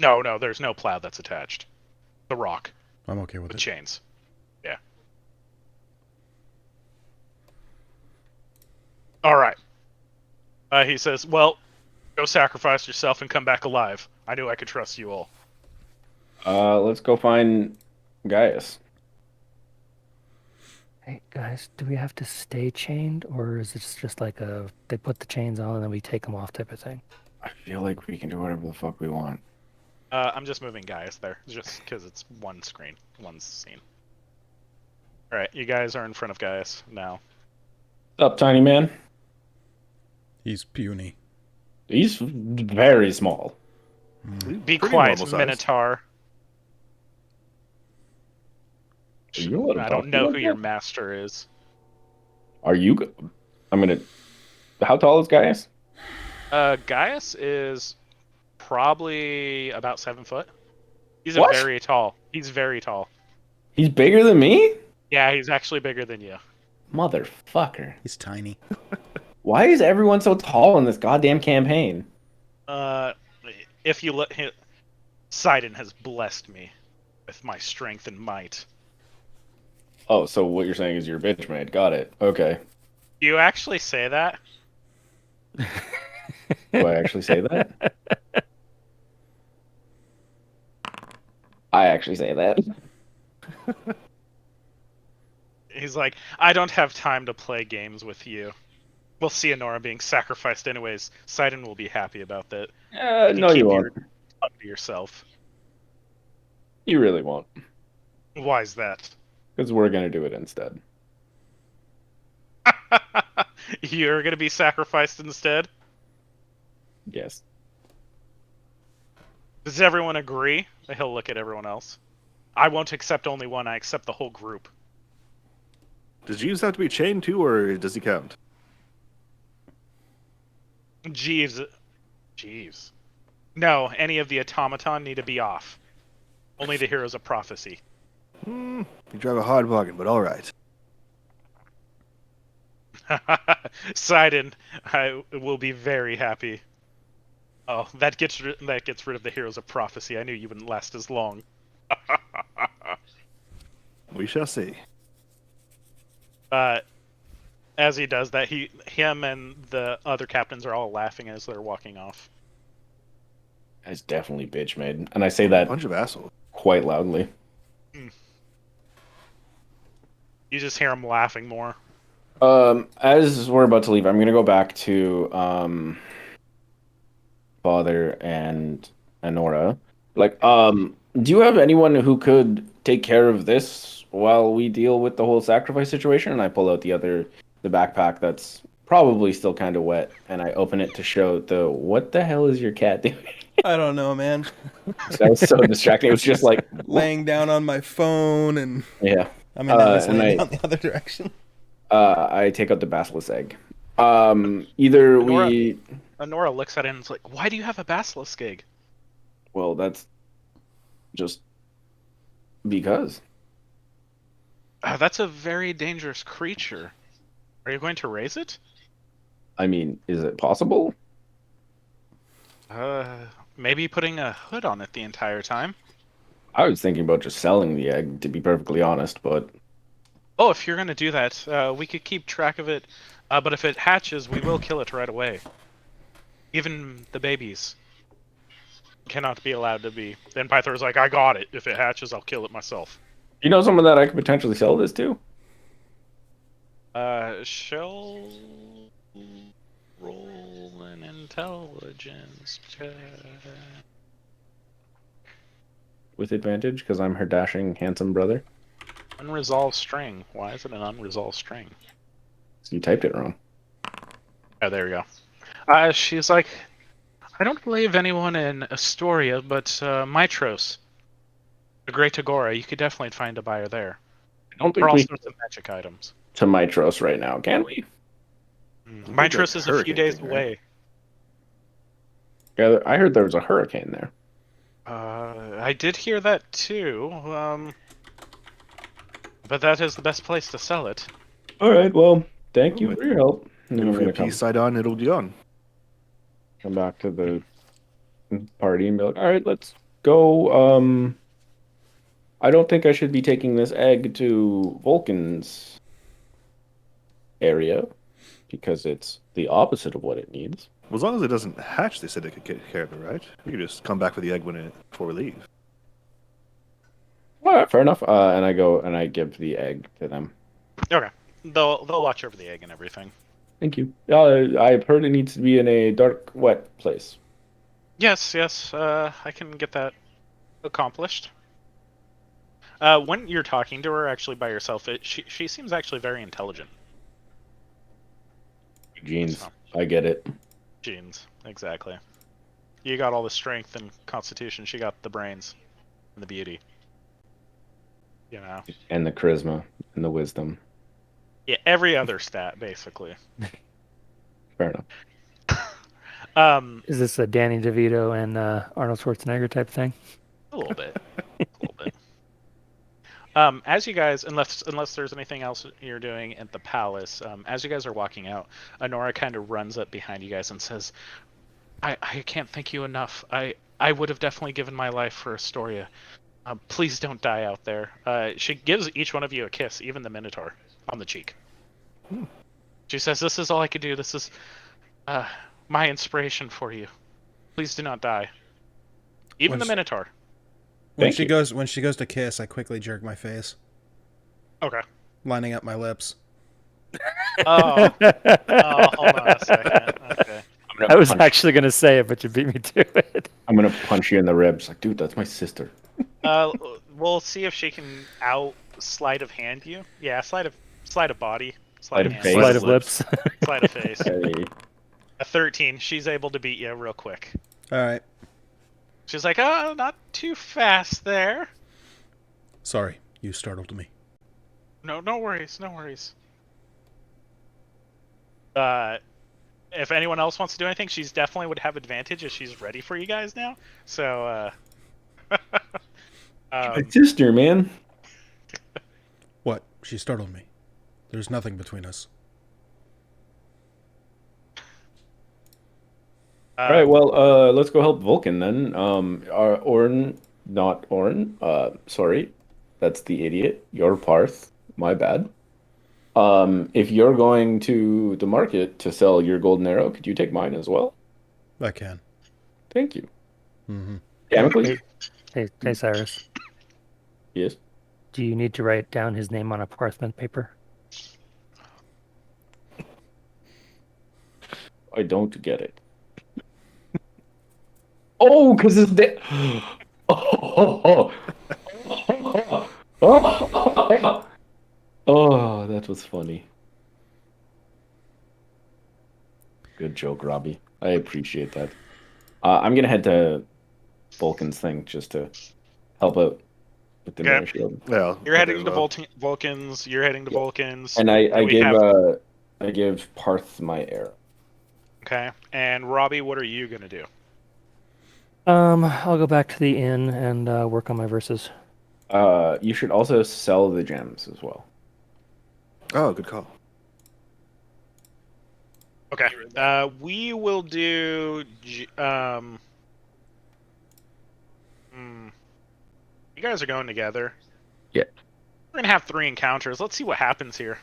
Speaker 1: No, there's no plow that's attached. The rock
Speaker 2: I'm okay with
Speaker 1: with
Speaker 2: it.
Speaker 1: chains. Yeah. All right. He says, well, go sacrifice yourself and come back alive. I knew I could trust you all.
Speaker 4: Let's go find Gaius.
Speaker 5: Hey guys, do we have to stay chained, or is it just like they put the chains on and then we take them off type of thing?
Speaker 4: I feel like we can do whatever the fuck we want.
Speaker 1: I'm just moving Gaius there, just because it's one screen, one scene. All right, you guys are in front of Gaius now.
Speaker 4: What's up, tiny man?
Speaker 2: He's puny.
Speaker 4: He's very small.
Speaker 1: Be
Speaker 3: Pretty
Speaker 1: quiet,
Speaker 3: normal size.
Speaker 1: Minotaur.
Speaker 4: You know what I'm
Speaker 1: I don't
Speaker 4: talking
Speaker 1: know
Speaker 4: about,
Speaker 1: who your
Speaker 4: though?
Speaker 1: master is.
Speaker 4: Are you? I'm gonna. How tall is Gaius?
Speaker 1: Gaius is probably about 7 foot. He's
Speaker 4: What?
Speaker 1: very tall. He's very tall.
Speaker 4: He's bigger than me?
Speaker 1: Yeah, he's actually bigger than you.
Speaker 4: Motherfucker.
Speaker 2: He's tiny.
Speaker 4: Why is everyone so tall in this goddamn campaign?
Speaker 1: If you let him, Sidon has blessed me with my strength and might.
Speaker 4: Oh, so what you're saying is you're a bitch made. Got it. Okay.
Speaker 1: You actually say that?
Speaker 4: Do I actually say that? I actually say that.
Speaker 1: He's like, I don't have time to play games with you. We'll see Honora being sacrificed anyways. Sidon will be happy about that. You can
Speaker 4: No, you
Speaker 1: keep your
Speaker 4: won't.
Speaker 1: tongue to yourself.
Speaker 4: You really won't.
Speaker 1: Why's that?
Speaker 4: Because we're going to do it instead.
Speaker 1: You're gonna be sacrificed instead?
Speaker 4: Yes.
Speaker 1: Does everyone agree? He'll look at everyone else. I won't accept only one, I accept the whole group.
Speaker 3: Does Jeeves have to be chained too, or does he count?
Speaker 1: Jeeves. Jeeves. No, any of the automaton need to be off. Only the heroes of prophecy.
Speaker 3: You drive a hard bargain, but all right.
Speaker 1: Sidon, I will be very happy. Oh, that gets rid of the heroes of prophecy. I knew you wouldn't last as long.
Speaker 3: We shall see.
Speaker 1: As he does that, him and the other captains are all laughing as they're walking off.
Speaker 4: That's definitely bitch made. And I say
Speaker 3: A
Speaker 4: that
Speaker 3: bunch of assholes.
Speaker 4: quite loudly.
Speaker 1: You just hear him laughing more.
Speaker 4: As we're about to leave, I'm going to go back to Father and Honora. Like, do you have anyone who could take care of this while we deal with the whole sacrifice situation? And I pull out the backpack that's probably still kind of wet, and I open it to show what the hell is your cat doing?
Speaker 2: I don't know, man.
Speaker 4: That was so distracting. It was just like,
Speaker 2: Laying down on my phone, and
Speaker 4: yeah.
Speaker 2: I mean, now he's
Speaker 4: and
Speaker 2: laying down the other direction.
Speaker 4: I take out the basilisk egg. Either we.
Speaker 1: Honora looks at it and is like, "Why do you have a basilisk egg?"
Speaker 4: Well, that's just because.
Speaker 1: That's a very dangerous creature. Are you going to raise it?
Speaker 4: I mean, is it possible?
Speaker 1: Maybe putting a hood on it the entire time.
Speaker 4: I was thinking about just selling the egg, to be perfectly honest, but
Speaker 1: Oh, if you're going to do that, we could keep track of it. But if it hatches, we will kill it right away. Even the babies cannot be allowed to be. Then Pythor's like, I got it. If it hatches, I'll kill it myself.
Speaker 4: you know someone that I could potentially sell this to?
Speaker 1: Shall roll an intelligence check.
Speaker 4: With advantage, because I'm her dashing, handsome brother.
Speaker 1: Unresolved string. Why is it an unresolved string?
Speaker 4: So you typed it wrong.
Speaker 1: Oh, there we go. She's like, I don't believe anyone in Astoria, but Mitros, the Great Agora, you could definitely find a buyer there.
Speaker 4: I don't
Speaker 1: For
Speaker 4: think
Speaker 1: all
Speaker 4: we
Speaker 1: sorts of magic items.
Speaker 4: to Mitros right now, can we?
Speaker 1: Mitros is a few
Speaker 3: hurricane
Speaker 1: days
Speaker 3: thing, right?
Speaker 1: away.
Speaker 4: Yeah, I heard there was a hurricane there.
Speaker 1: I did hear that too. But that is the best place to sell it.
Speaker 4: All right, well, thank you for your help. And then
Speaker 3: If
Speaker 4: we're
Speaker 3: we
Speaker 4: gonna
Speaker 3: appease Sidon, it'll be gone.
Speaker 4: come back to the party and be like, all right, let's go. I don't think I should be taking this egg to Vulcan's area because it's the opposite of what it needs.
Speaker 3: Well, as long as it doesn't hatch, they said they could take care of it, right? We could just come back for the egg before we leave.
Speaker 4: All right, fair enough. And I go and I give the egg to them.
Speaker 1: Okay. They'll watch over the egg and everything.
Speaker 4: Thank you. I've heard it needs to be in a dark, wet place.
Speaker 1: Yes, I can get that accomplished. When you're talking to her actually by yourself, she seems actually very intelligent.
Speaker 4: Genes,
Speaker 1: So,
Speaker 4: I get it.
Speaker 1: genes, exactly. You got all the strength and constitution. She got the brains and the beauty. You know.
Speaker 4: And the charisma and the wisdom.
Speaker 1: Yeah, every other stat basically.
Speaker 4: Fair enough.
Speaker 5: Is this a Danny DeVito and Arnold Schwarzenegger type thing?
Speaker 1: A little bit. A little bit. As you guys, unless there's anything else you're doing at the palace, as you guys are walking out, Honora kind of runs up behind you guys and says, I can't thank you enough. I would have definitely given my life for Astoria. Please don't die out there. She gives each one of you a kiss, even the Minotaur, on the cheek. She says, "This is all I could do. This is my inspiration for you. Please do not die. Even
Speaker 2: When
Speaker 1: the
Speaker 2: she-
Speaker 1: Minotaur."
Speaker 2: When
Speaker 4: Thank
Speaker 2: she
Speaker 4: you.
Speaker 2: goes to kiss, I quickly jerk my face,
Speaker 1: Okay.
Speaker 2: lining up my lips.
Speaker 1: Oh, hold on a second. Okay.
Speaker 5: I was actually gonna say it, but you beat me to it.
Speaker 4: I'm gonna punch you in the ribs. Like, dude, that's my sister.
Speaker 1: We'll see if she can out sleight of hand you. Yeah, sleight of body,
Speaker 4: Sleight
Speaker 1: sleight
Speaker 4: of
Speaker 1: of hand,
Speaker 4: face.
Speaker 5: Sleight of lips.
Speaker 1: sleight of face.
Speaker 4: Hey.
Speaker 1: A 13. She's able to beat you real quick.
Speaker 2: All right.
Speaker 1: She's like, "Oh, not too fast there."
Speaker 2: Sorry, you startled me.
Speaker 1: No worries, no worries. If anyone else wants to do anything, she's definitely would have advantage if she's ready for you guys now. So,
Speaker 4: My sister, man.
Speaker 2: What? She startled me. There's nothing between us.
Speaker 4: All right, well, let's go help Vulcan then. Not Orn. Sorry, that's the idiot. Your Parth. My bad. If you're going to the market to sell your golden arrow, could you take mine as well?
Speaker 2: I can.
Speaker 4: Thank you.
Speaker 2: Mm-hmm.
Speaker 4: Damocles?
Speaker 5: Hey, Cyrus.
Speaker 4: Yes.
Speaker 5: Do you need to write down his name on a parchment paper?
Speaker 4: I don't get it. Oh, because it's the. Oh, that was funny. Good joke, Robbie. I appreciate that. I'm gonna head to Vulcan's thing just to help out with the
Speaker 1: Okay.
Speaker 4: mirror shield.
Speaker 3: Yeah,
Speaker 1: you're
Speaker 3: I'll
Speaker 1: heading
Speaker 3: do
Speaker 1: to
Speaker 3: as well.
Speaker 1: Vulcans. You're heading to Vulcans.
Speaker 4: And
Speaker 1: Do
Speaker 4: I
Speaker 1: we
Speaker 4: give
Speaker 1: have-
Speaker 4: I give Parth my arrow.
Speaker 1: Okay. And Robbie, what are you gonna do?
Speaker 5: I'll go back to the inn and work on my verses.
Speaker 4: You should also sell the gems as well.
Speaker 3: Oh, good call.
Speaker 1: Okay. We will do. You guys are going together.
Speaker 4: Yeah.
Speaker 1: We're gonna have 3 encounters. Let's see what happens here.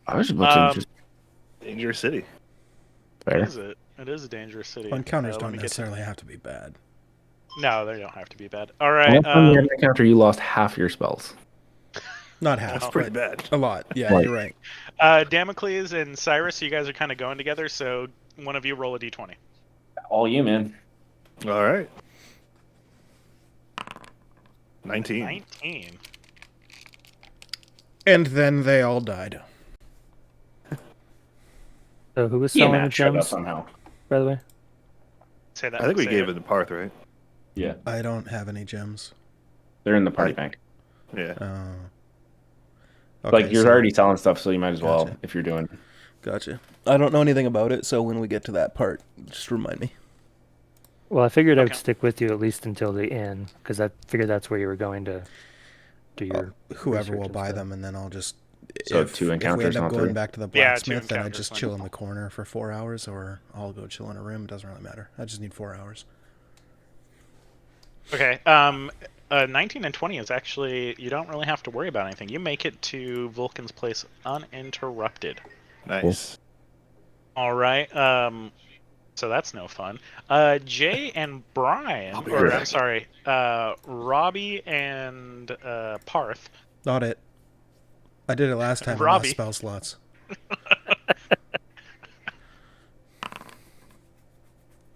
Speaker 4: I was about to just
Speaker 3: Dangerous city.
Speaker 4: fair.
Speaker 1: Is it? It is a dangerous city.
Speaker 2: Well, encounters
Speaker 1: Let
Speaker 2: don't
Speaker 1: me get to-
Speaker 2: necessarily have to be bad.
Speaker 1: No, they don't have to be bad. All
Speaker 4: Last
Speaker 1: right.
Speaker 4: time you had an encounter, you lost half your spells.
Speaker 2: Not half,
Speaker 3: That's pretty
Speaker 2: but
Speaker 3: bad.
Speaker 2: a lot. Yeah,
Speaker 4: Right.
Speaker 2: you're right.
Speaker 1: Damocles and Cyrus, you guys are kind of going together. So one of you roll a d20.
Speaker 4: All you, man.
Speaker 3: All right. 19.
Speaker 1: 19.
Speaker 2: And then they all died.
Speaker 5: So who was
Speaker 4: Yeah,
Speaker 5: selling the
Speaker 4: Matt showed up
Speaker 5: gems,
Speaker 4: somehow.
Speaker 5: by the way?
Speaker 1: Say that.
Speaker 3: I think we
Speaker 1: say
Speaker 3: gave it to Parth, right?
Speaker 4: Yeah,
Speaker 2: I don't have any gems.
Speaker 4: they're in the party
Speaker 3: Right.
Speaker 4: bank.
Speaker 3: Yeah.
Speaker 2: Okay,
Speaker 4: Like you're
Speaker 2: so-
Speaker 4: already selling stuff, so you might as well
Speaker 2: Gotcha.
Speaker 4: if you're doing.
Speaker 2: Gotcha. I don't know anything about it, so when we get to that part, just remind me.
Speaker 5: Well, I figured I would
Speaker 1: Okay.
Speaker 5: stick with you at least until the inn, because I figured that's where you were going to do your.
Speaker 2: Whoever
Speaker 5: research
Speaker 2: will
Speaker 5: and
Speaker 2: buy
Speaker 5: stuff.
Speaker 2: them, and then I'll just.
Speaker 4: So
Speaker 2: if,
Speaker 4: 2
Speaker 2: if we
Speaker 4: encounters,
Speaker 2: end up
Speaker 4: not
Speaker 2: going
Speaker 4: 3?
Speaker 2: back to the
Speaker 1: Yeah, 2
Speaker 2: blacksmith, then I
Speaker 1: encounters,
Speaker 2: just
Speaker 1: not
Speaker 2: chill in the corner for 4 hours, or I'll go chill in a room. It doesn't really matter. I just need 4 hours.
Speaker 1: Okay. 19 and 20 is actually, you don't really have to worry about anything. You make it to Vulcan's place uninterrupted.
Speaker 3: Nice.
Speaker 1: All right. So that's no fun. Jay and Brian,
Speaker 3: I'll be
Speaker 1: or
Speaker 3: right
Speaker 1: I'm
Speaker 3: back.
Speaker 1: sorry, Robbie and Parth.
Speaker 2: Not it. I did it last time.
Speaker 1: Robbie.
Speaker 2: I lost spell slots.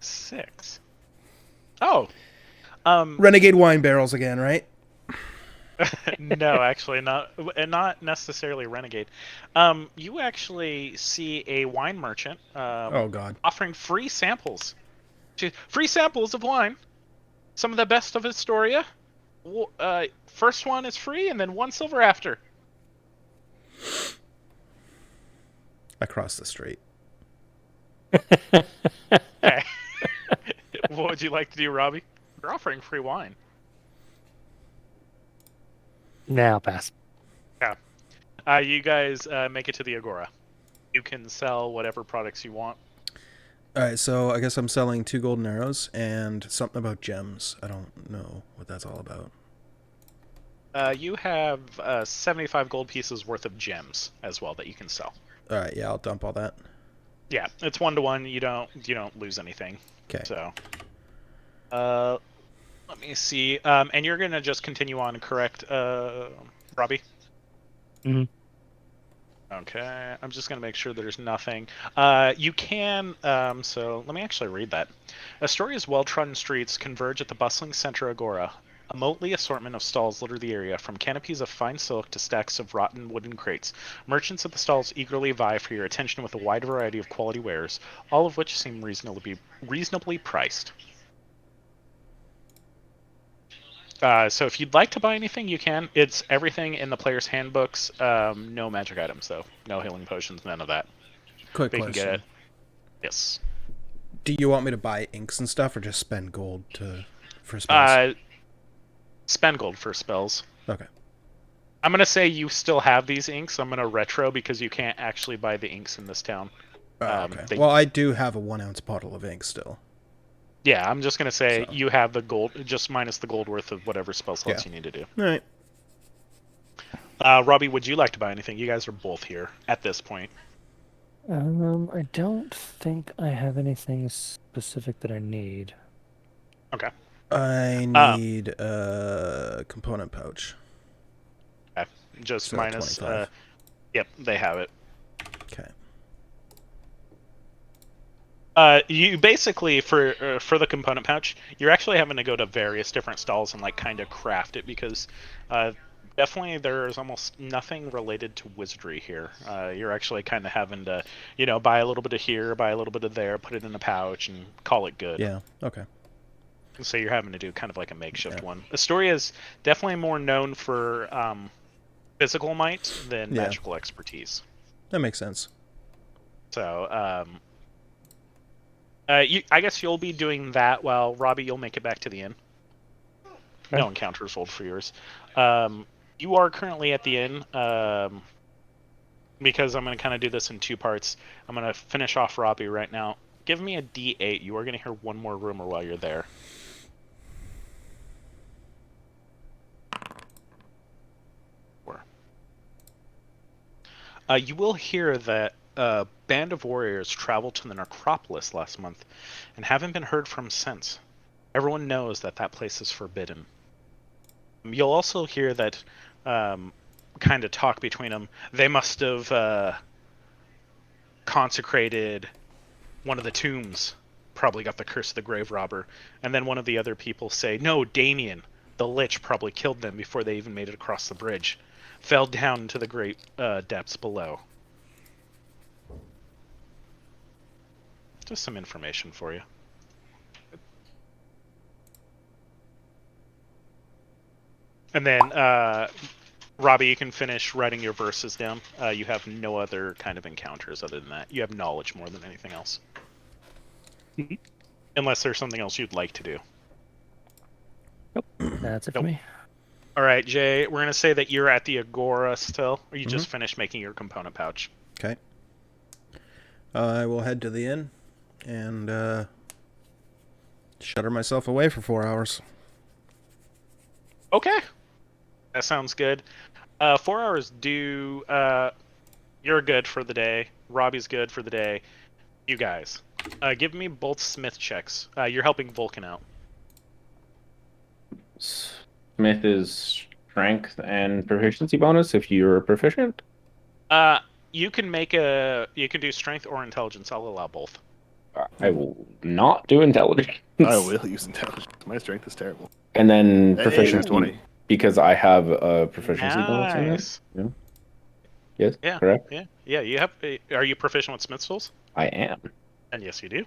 Speaker 1: 6. Oh.
Speaker 2: Renegade wine barrels again, right?
Speaker 1: No, actually not necessarily renegade. You actually see a wine merchant
Speaker 2: Oh God.
Speaker 1: offering free samples. Free samples of wine. Some of the best of Astoria. First one is free, and then 1 silver after.
Speaker 2: I crossed the street.
Speaker 1: Okay. What would you like to do, Robbie? We're offering free wine.
Speaker 5: Now pass.
Speaker 1: You guys make it to the Agora. You can sell whatever products you want.
Speaker 2: All right, so I guess I'm selling 2 golden arrows and something about gems. I don't know what that's all about.
Speaker 1: You have 75 gold pieces worth of gems as well that you can sell.
Speaker 2: All right, yeah, I'll dump all that.
Speaker 1: Yeah, it's 1-to-1. You don't lose anything.
Speaker 2: Okay.
Speaker 1: So, let me see. And you're gonna just continue on, correct, Robbie?
Speaker 5: Mhm.
Speaker 1: Okay, I'm just gonna make sure there's nothing. You can. So let me actually read that. Astoria's well-trodden streets converge at the bustling center agora. A motley assortment of stalls litter the area, from canopies of fine silk to stacks of rotten wooden crates. Merchants at the stalls eagerly vie for your attention with a wide variety of quality wares, all of which seem reasonably priced. So if you'd like to buy anything, you can. It's everything in the player's handbooks. No magic items, though. No healing potions, none of that.
Speaker 2: Quick
Speaker 1: But you can get
Speaker 2: question.
Speaker 1: it. Yes.
Speaker 2: Do you want me to buy inks and stuff, or just spend gold for spells?
Speaker 1: Spend gold for spells.
Speaker 2: Okay.
Speaker 1: I'm going to say you still have these inks. I'm going to retro because you can't actually buy the inks in this town.
Speaker 2: Okay. Well, I do have a 1-ounce bottle of ink still.
Speaker 1: Yeah, I'm just going to say
Speaker 2: So.
Speaker 1: you have the gold, just minus the gold worth of whatever spell slots
Speaker 2: Yeah.
Speaker 1: you need to do.
Speaker 2: All right.
Speaker 1: Robbie, would you like to buy anything? You guys are both here at this point.
Speaker 5: I don't think I have anything specific that I need.
Speaker 1: Okay.
Speaker 2: I need a component pouch.
Speaker 1: Okay. Just
Speaker 2: So
Speaker 1: minus.
Speaker 2: 25.
Speaker 1: Yep, they have it.
Speaker 2: Okay.
Speaker 1: You basically for the component pouch, you're actually having to go to various different stalls and like kind of craft it because definitely there's almost nothing related to wizardry here. You're actually kind of having to, buy a little bit of here, buy a little bit of there, put it in a pouch, and call it good.
Speaker 2: Yeah. Okay.
Speaker 1: So you're having to do kind of like a makeshift
Speaker 2: Yeah.
Speaker 1: one. Astoria is definitely more known for physical might than
Speaker 2: Yeah.
Speaker 1: magical expertise.
Speaker 2: That makes sense.
Speaker 1: So I guess you'll be doing that while Robbie, you'll make it back to the inn.
Speaker 5: Okay.
Speaker 1: No encounters rolled for yours. You are currently at the inn because I'm going to kind of do this in two parts. I'm going to finish off Robbie right now. Give me a D8. You are going to hear one more rumor while you're there. You will hear that a band of warriors traveled to the necropolis last month and haven't been heard from since. Everyone knows that that place is forbidden. You'll also hear that kind of talk between them. They must have consecrated one of the tombs. Probably got the curse of the grave robber. And then one of the other people say, no, Damien, the lich, probably killed them before they even made it across the bridge. Fell down into the great depths below. Just some information for you. And then, Robbie, you can finish writing your verses down. You have no other kind of encounters other than that. You have knowledge more than anything else. Unless there's something else you'd like to do.
Speaker 5: Nope. That's it for
Speaker 1: Nope.
Speaker 5: me.
Speaker 1: All right, Jay, we're going to say that you're at the Agora still, or you just finished making your component pouch.
Speaker 2: Okay. I will head to the inn and shutter myself away for 4 hours.
Speaker 1: Okay. That sounds good. 4 hours due. You're good for the day. Robbie's good for the day. You guys. Give me both Smith checks. You're helping Vulcan out.
Speaker 4: Smith is strength and proficiency bonus if you're proficient.
Speaker 1: You can do strength or intelligence. I'll allow both.
Speaker 4: I will not do intelligence.
Speaker 3: I will use intelligence. My strength is terrible.
Speaker 4: And then
Speaker 3: Hey,
Speaker 4: proficiency
Speaker 3: 20.
Speaker 4: because I have a proficiency bonus in
Speaker 1: Nice.
Speaker 4: it. Yeah. Yes.
Speaker 1: Yeah.
Speaker 4: Correct.
Speaker 1: Yeah. You have. Are you proficient with Smith's tools?
Speaker 4: I am.
Speaker 1: And yes, you do.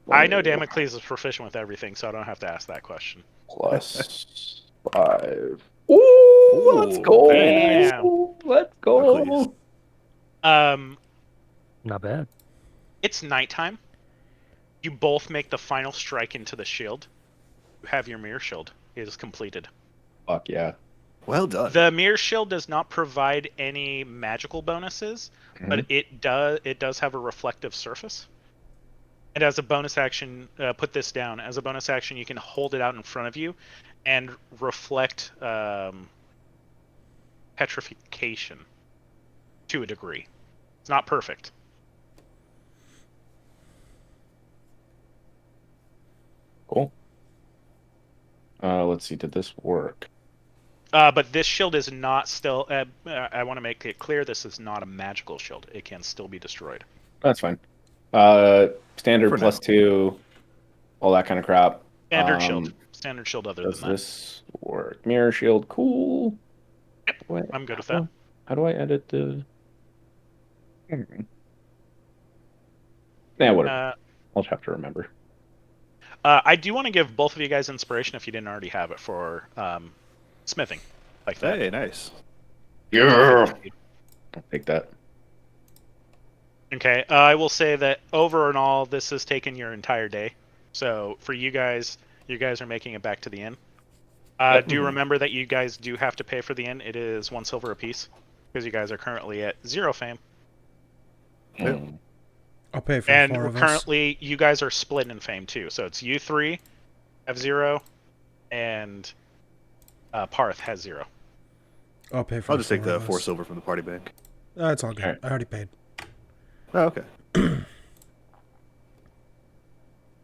Speaker 1: I know Damocles is proficient with everything, so I don't have to ask that question.
Speaker 4: Plus 5. Ooh, let's go.
Speaker 1: Damn.
Speaker 4: Let's go.
Speaker 5: Not bad.
Speaker 1: It's nighttime. You both make the final strike into the shield. You have your mirror shield. It is completed.
Speaker 4: Fuck yeah.
Speaker 3: Well done.
Speaker 1: The mirror shield does not provide any magical bonuses, but it does have a reflective surface. And as a bonus action, put this down. As a bonus action, you can hold it out in front of you, and reflect petrification to a degree. It's not perfect.
Speaker 4: Cool. Let's see. Did this work?
Speaker 1: But this shield is not still. I want to make it clear: this is not a magical shield. It can still be destroyed.
Speaker 4: That's fine. Standard
Speaker 3: For
Speaker 4: plus
Speaker 3: now.
Speaker 4: 2, all that kind of crap.
Speaker 1: Standard shield. Standard shield. Other
Speaker 4: Does
Speaker 1: than that,
Speaker 4: this work? Mirror shield. Cool.
Speaker 1: I'm good with that.
Speaker 4: How do I edit the? Yeah, whatever. I'll just have to remember.
Speaker 1: I do want to give both of you guys inspiration if you didn't already have it for smithing, like that.
Speaker 3: Hey, nice.
Speaker 4: Yeah. I'll take that.
Speaker 1: Okay, I will say that over and all, this has taken your entire day. So for you guys are making it back to the inn. Do remember that you guys do have to pay for the inn. It is 1 silver apiece because you guys are currently at 0 fame.
Speaker 3: Yep.
Speaker 2: I'll pay for
Speaker 1: And
Speaker 2: 4 of us.
Speaker 1: currently, you guys are split in fame too. So it's you 3 have 0, and Parth has 0.
Speaker 2: I'll pay for
Speaker 3: I'll just take the
Speaker 2: of
Speaker 3: 4
Speaker 2: us.
Speaker 3: silver from the party bank.
Speaker 2: That's all good.
Speaker 4: Alright.
Speaker 2: I already paid.
Speaker 3: Oh, okay.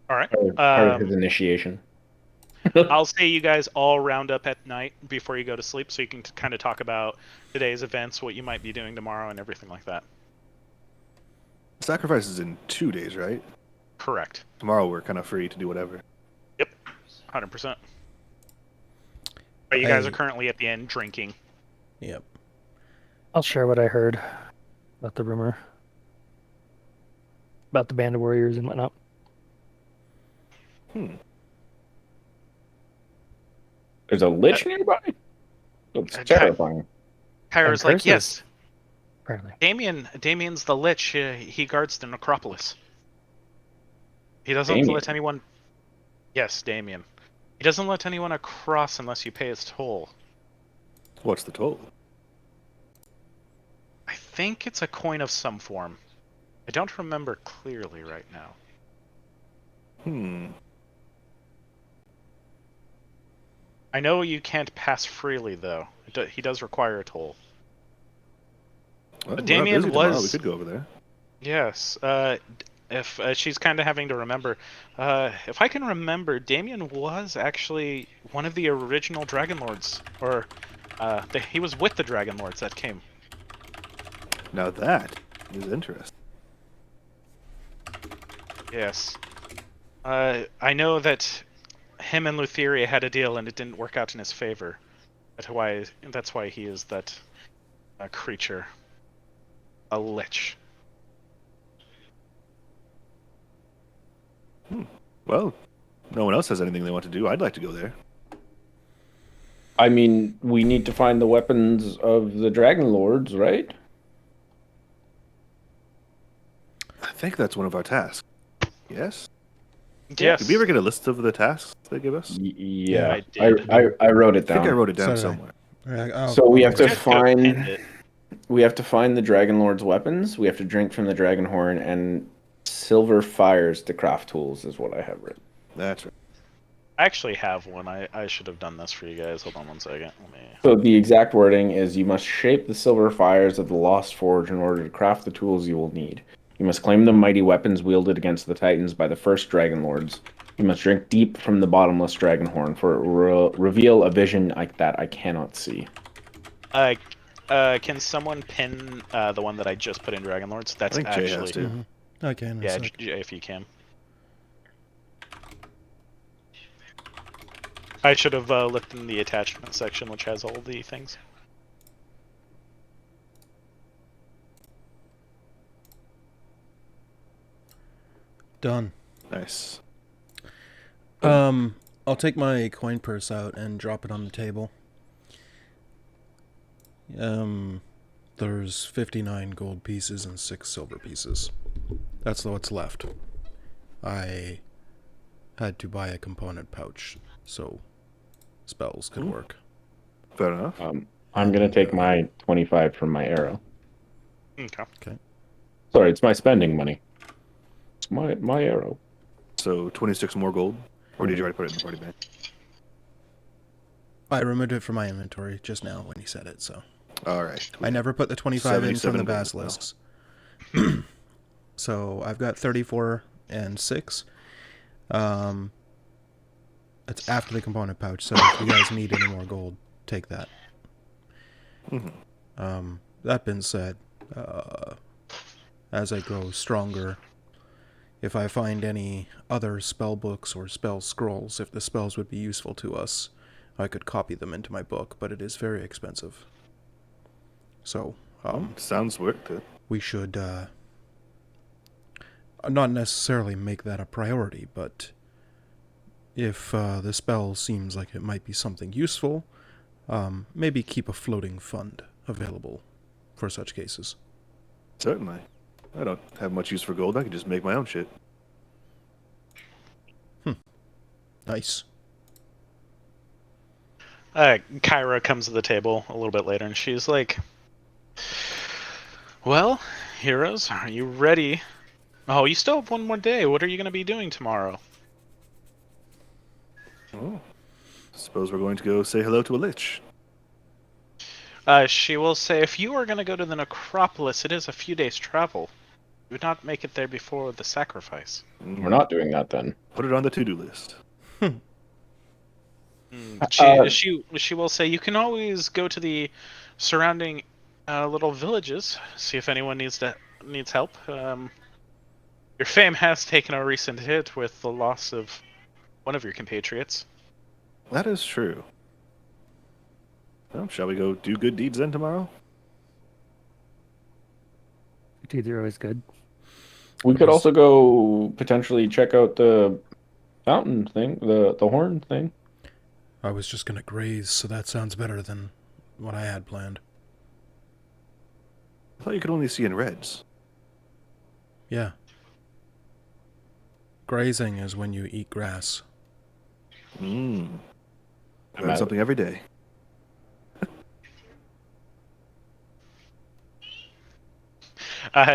Speaker 1: All right.
Speaker 4: Part of his initiation.
Speaker 1: I'll say you guys all round up at night before you go to sleep, so you can kind of talk about today's events, what you might be doing tomorrow, and everything like that.
Speaker 3: Sacrifice is in 2 days, right?
Speaker 1: Correct.
Speaker 3: Tomorrow we're kind of free to do whatever.
Speaker 1: Yep. 100%. But you guys
Speaker 2: I-
Speaker 1: are currently at the inn drinking.
Speaker 2: Yep.
Speaker 5: I'll share what I heard about the rumor about the band of warriors and whatnot.
Speaker 4: There's a lich nearby? It's
Speaker 1: Ty-
Speaker 4: terrifying.
Speaker 1: Kyra's
Speaker 5: And
Speaker 1: like,
Speaker 5: curses.
Speaker 1: yes,
Speaker 5: Apparently,
Speaker 1: Damien's the lich. He guards the necropolis. He doesn't
Speaker 4: Damien?
Speaker 1: let anyone... Yes, Damien. He doesn't let anyone across unless you pay his toll.
Speaker 3: What's the toll?
Speaker 1: I think it's a coin of some form. I don't remember clearly right now. I know you can't pass freely, though. He does require a toll.
Speaker 3: Well, we're not
Speaker 1: Damien
Speaker 3: busy tomorrow. We
Speaker 1: was-
Speaker 3: could go over there.
Speaker 1: Yes. If she's kind of having to remember, if I can remember, Damien was actually one of the original Dragonlords, or he was with the Dragonlords that came.
Speaker 3: Now that is interesting.
Speaker 1: Yes. I know that him and Lutheria had a deal, and it didn't work out in his favor. That's why he is that creature, a lich.
Speaker 3: Well, no one else has anything they want to do. I'd like to go there.
Speaker 4: I mean, we need to find the weapons of the Dragonlords, right?
Speaker 3: I think that's one of our tasks. Yes?
Speaker 1: Yes.
Speaker 3: Did we ever get a list of the tasks they give us?
Speaker 4: Yeah,
Speaker 1: I did.
Speaker 4: I wrote it
Speaker 3: I think
Speaker 4: down.
Speaker 3: I wrote it down
Speaker 2: So did I.
Speaker 3: somewhere.
Speaker 4: So we have to
Speaker 1: You guys could have
Speaker 4: find
Speaker 1: penned it.
Speaker 4: the Dragonlord's weapons. We have to drink from the dragon horn and silver fires to craft tools is what I have written.
Speaker 3: That's right.
Speaker 1: I actually have one. I should have done this for you guys. Hold on 1 second. Let me...
Speaker 4: So the exact wording is you must shape the silver fires of the Lost Forge in order to craft the tools you will need. You must claim the mighty weapons wielded against the Titans by the first Dragonlords. You must drink deep from the bottomless dragon horn, for it will reveal a vision like that I cannot see.
Speaker 1: Can someone pin the one that I just put in Dragonlords? That's
Speaker 3: I think Jay
Speaker 1: actually...
Speaker 3: has to.
Speaker 2: I can. in a
Speaker 1: Yeah,
Speaker 2: sec.
Speaker 1: if you can. I should have looked in the attachment section, which has all the things.
Speaker 2: Done.
Speaker 3: Nice.
Speaker 2: I'll take my coin purse out and drop it on the table. There's 59 gold pieces and 6 silver pieces. That's what's left. I had to buy a component pouch so spells could work.
Speaker 3: Fair enough.
Speaker 4: I'm going to take my 25 from my arrow.
Speaker 1: Okay.
Speaker 4: Sorry, it's my spending money. It's my arrow.
Speaker 3: So 26 more gold? Or did you already put it in the party bank?
Speaker 2: I removed it from my inventory just now when you said it, so.
Speaker 3: All right.
Speaker 2: I never put the 25 in from
Speaker 3: 77
Speaker 2: the
Speaker 3: gold now.
Speaker 2: basilisks. So I've got 34 and 6. That's after the component pouch, so if you guys need any more gold, take that. That being said, as I grow stronger, if I find any other spell books or spell scrolls, if the spells would be useful to us, I could copy them into my book, but it is very expensive. So,
Speaker 3: Sounds worth it.
Speaker 2: we should not necessarily make that a priority, but if the spell seems like it might be something useful, maybe keep a floating fund available for such cases.
Speaker 3: Certainly. I don't have much use for gold. I can just make my own shit.
Speaker 2: Nice.
Speaker 1: Kyra comes to the table a little bit later, and she's like, "Well, heroes, are you ready? Oh, you still have one more day. What are you going to be doing tomorrow?"
Speaker 3: Oh. Suppose we're going to go say hello to a lich.
Speaker 1: She will say, "If you are going to go to the necropolis, it is a few days' travel. You would not make it there before the sacrifice."
Speaker 4: We're not doing that then.
Speaker 3: Put it on the to-do list.
Speaker 1: She will say, "You can always go to the surrounding little villages, see if anyone needs help. Your fame has taken a recent hit with the loss of one of your compatriots."
Speaker 3: That is true. Well, shall we go do good deeds then tomorrow?
Speaker 5: Deeds are always good.
Speaker 4: We could also go potentially check out the fountain thing, the horn thing.
Speaker 2: I was just gonna graze, so that sounds better than what I had planned.
Speaker 3: I thought you could only see in reds.
Speaker 2: Yeah. Grazing is when you eat grass.
Speaker 3: Learn
Speaker 4: Imagine.
Speaker 3: something every day.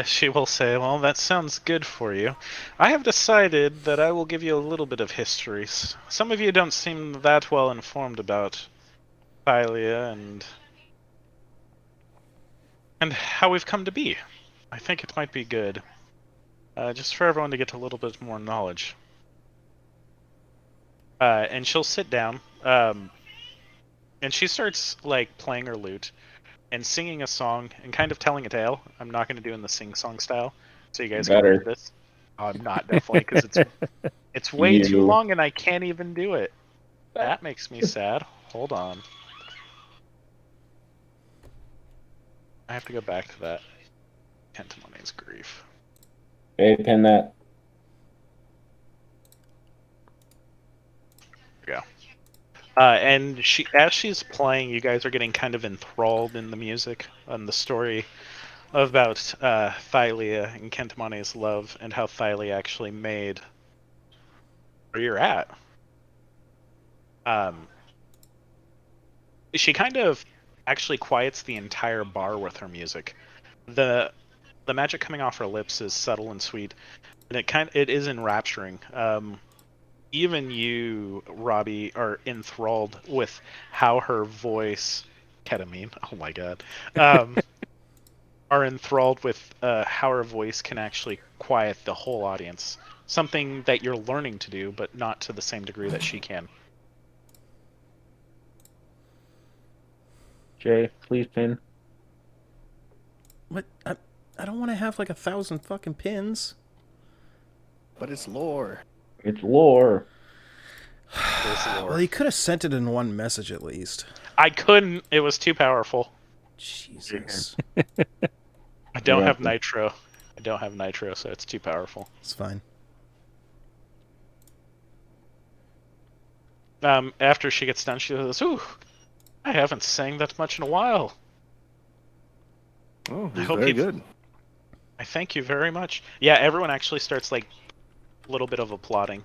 Speaker 1: She will say, "Well, that sounds good for you. I have decided that I will give you a little bit of history. Some of you don't seem that well informed about Thylia and how we've come to be. I think it might be good, just for everyone to get a little bit more knowledge." And she'll sit down, and she starts like playing her lute and singing a song and kind of telling a tale. I'm not going to do in the sing-song style, so you guys can
Speaker 4: Better.
Speaker 1: read this. I'm not, definitely, because it's way too
Speaker 4: You.
Speaker 1: long and I can't even do it. That makes me sad. Hold on. I have to go back to that. Kentamoni's grief.
Speaker 4: Hey, pin that.
Speaker 1: There we go. And as she's playing, you guys are getting kind of enthralled in the music and the story about Thylia and Kentamoni's love and how Thylia actually made where you're at. She kind of actually quiets the entire bar with her music. The magic coming off her lips is subtle and sweet, and it is enrapturing. Even you, Robbie, are enthralled with how her voice, ketamine, oh my god, are enthralled with how her voice can actually quiet the whole audience. Something that you're learning to do, but not to the same degree that she can.
Speaker 4: Jay, please pin.
Speaker 2: What? I don't want to have like 1,000 fucking pins.
Speaker 3: But it's lore.
Speaker 4: It's lore.
Speaker 2: Well, you could have sent it in one message at least.
Speaker 1: I couldn't. It was too powerful.
Speaker 2: Jesus.
Speaker 1: I don't
Speaker 4: Yeah.
Speaker 1: have nitro. I don't have nitro, so it's too powerful.
Speaker 2: It's fine.
Speaker 1: After she gets done, she says, "Ooh, I haven't sang that much in a while.
Speaker 3: Oh,
Speaker 1: I
Speaker 3: he's
Speaker 1: hope
Speaker 3: very
Speaker 1: you've-
Speaker 3: good.
Speaker 1: I thank you very much." Yeah, everyone actually starts like a little bit of applauding.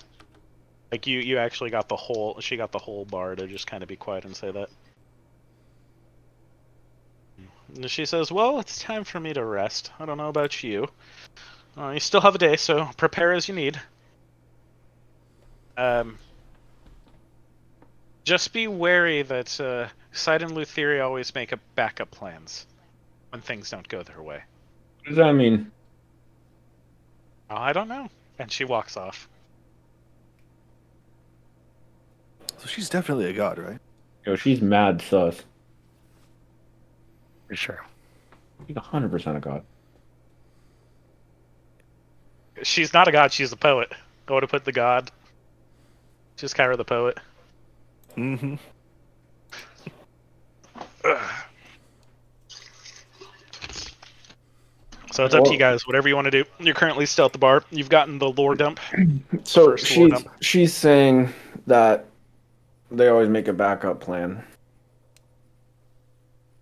Speaker 1: Like you actually got she got the whole bar to just kind of be quiet and say that. And she says, "Well, it's time for me to rest. I don't know about you. You still have a day, so prepare as you need." Just be wary that Side and Lutheria always make backup plans when things don't go their way.
Speaker 4: What does that mean?
Speaker 1: Oh, I don't know. And she walks off.
Speaker 3: So she's definitely a god, right?
Speaker 4: Yo, she's mad sus.
Speaker 5: For sure.
Speaker 4: She's 100% a god.
Speaker 1: She's not a god, she's a poet. Go to put the god. Just Kyra the poet.
Speaker 3: Mm-hmm.
Speaker 1: So it's up to you guys. Whatever you want to do. You're currently still at the bar. You've gotten the lore dump.
Speaker 4: So
Speaker 1: First lore dump.
Speaker 4: she's saying that they always make a backup plan.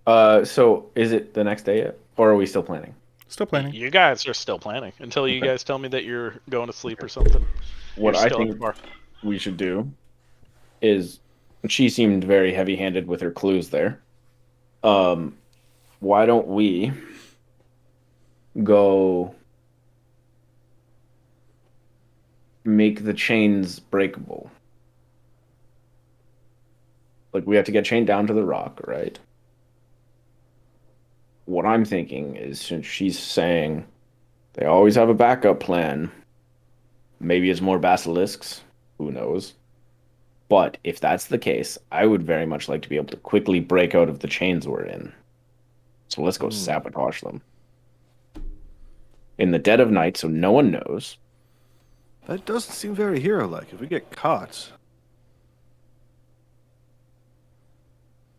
Speaker 4: So is it the next day yet, or are we still planning?
Speaker 2: Still planning.
Speaker 1: You guys are still planning until you
Speaker 4: Okay.
Speaker 1: guys tell me that you're going to sleep or something.
Speaker 4: What
Speaker 1: You're
Speaker 4: I
Speaker 1: still at the
Speaker 4: think
Speaker 1: bar.
Speaker 4: we should do is, she seemed very heavy-handed with her clues there. Why don't we go make the chains breakable? Like, we have to get chained down to the rock, right? What I'm thinking is, since she's saying they always have a backup plan, maybe it's more basilisks, who knows? But if that's the case, I would very much like to be able to quickly break out of the chains we're in. So let's go sabotage them. In the dead of night, so no one knows.
Speaker 3: That doesn't seem very hero-like. If we get caught,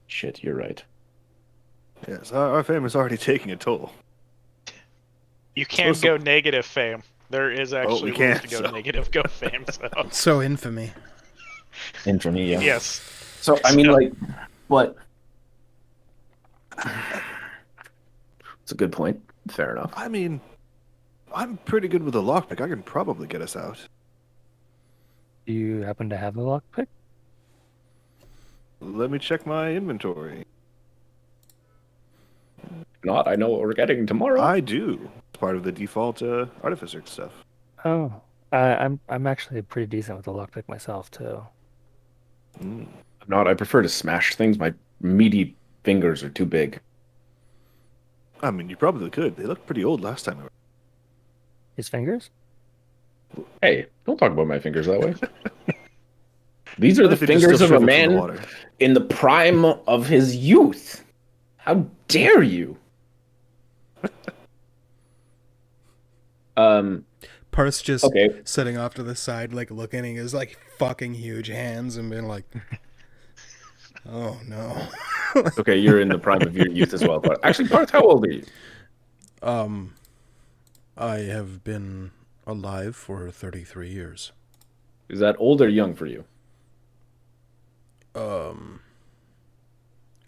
Speaker 4: Shit, you're right.
Speaker 3: yes, our fame is already taking a toll.
Speaker 1: You can't
Speaker 3: So-
Speaker 1: go negative fame. There is actually
Speaker 3: we
Speaker 1: rules
Speaker 3: can't,
Speaker 1: to go
Speaker 3: so.
Speaker 1: negative go fame. So
Speaker 2: So infamy.
Speaker 4: Infamy, yeah.
Speaker 1: yes.
Speaker 4: So, I mean, like, what? It's a good point. Fair enough.
Speaker 3: I mean, I'm pretty good with a lockpick. I can probably get us out.
Speaker 5: Do you happen to have the lockpick?
Speaker 3: Let me check my inventory.
Speaker 4: If not, I know what we're getting tomorrow.
Speaker 3: I do. It's part of the default artificer stuff.
Speaker 5: Oh, I'm actually pretty decent with the lockpick myself too.
Speaker 3: Mm.
Speaker 4: If not, I prefer to smash things. My meaty fingers are too big.
Speaker 3: I mean, you probably could. They looked pretty old last time.
Speaker 5: His fingers?
Speaker 4: Hey, don't talk about my fingers that way. These are the
Speaker 3: They just
Speaker 4: fingers
Speaker 3: still
Speaker 4: of a
Speaker 3: shriveled from the
Speaker 4: man
Speaker 3: water.
Speaker 4: in the prime of his youth. How dare you?
Speaker 2: Parth's just
Speaker 4: Okay.
Speaker 2: sitting off to the side, like looking at his like fucking huge hands and being like, "Oh no."
Speaker 4: Okay, you're in the prime of your youth as well. But actually, Parth, how old are you?
Speaker 2: I have been alive for 33 years.
Speaker 4: Is that old or young for you?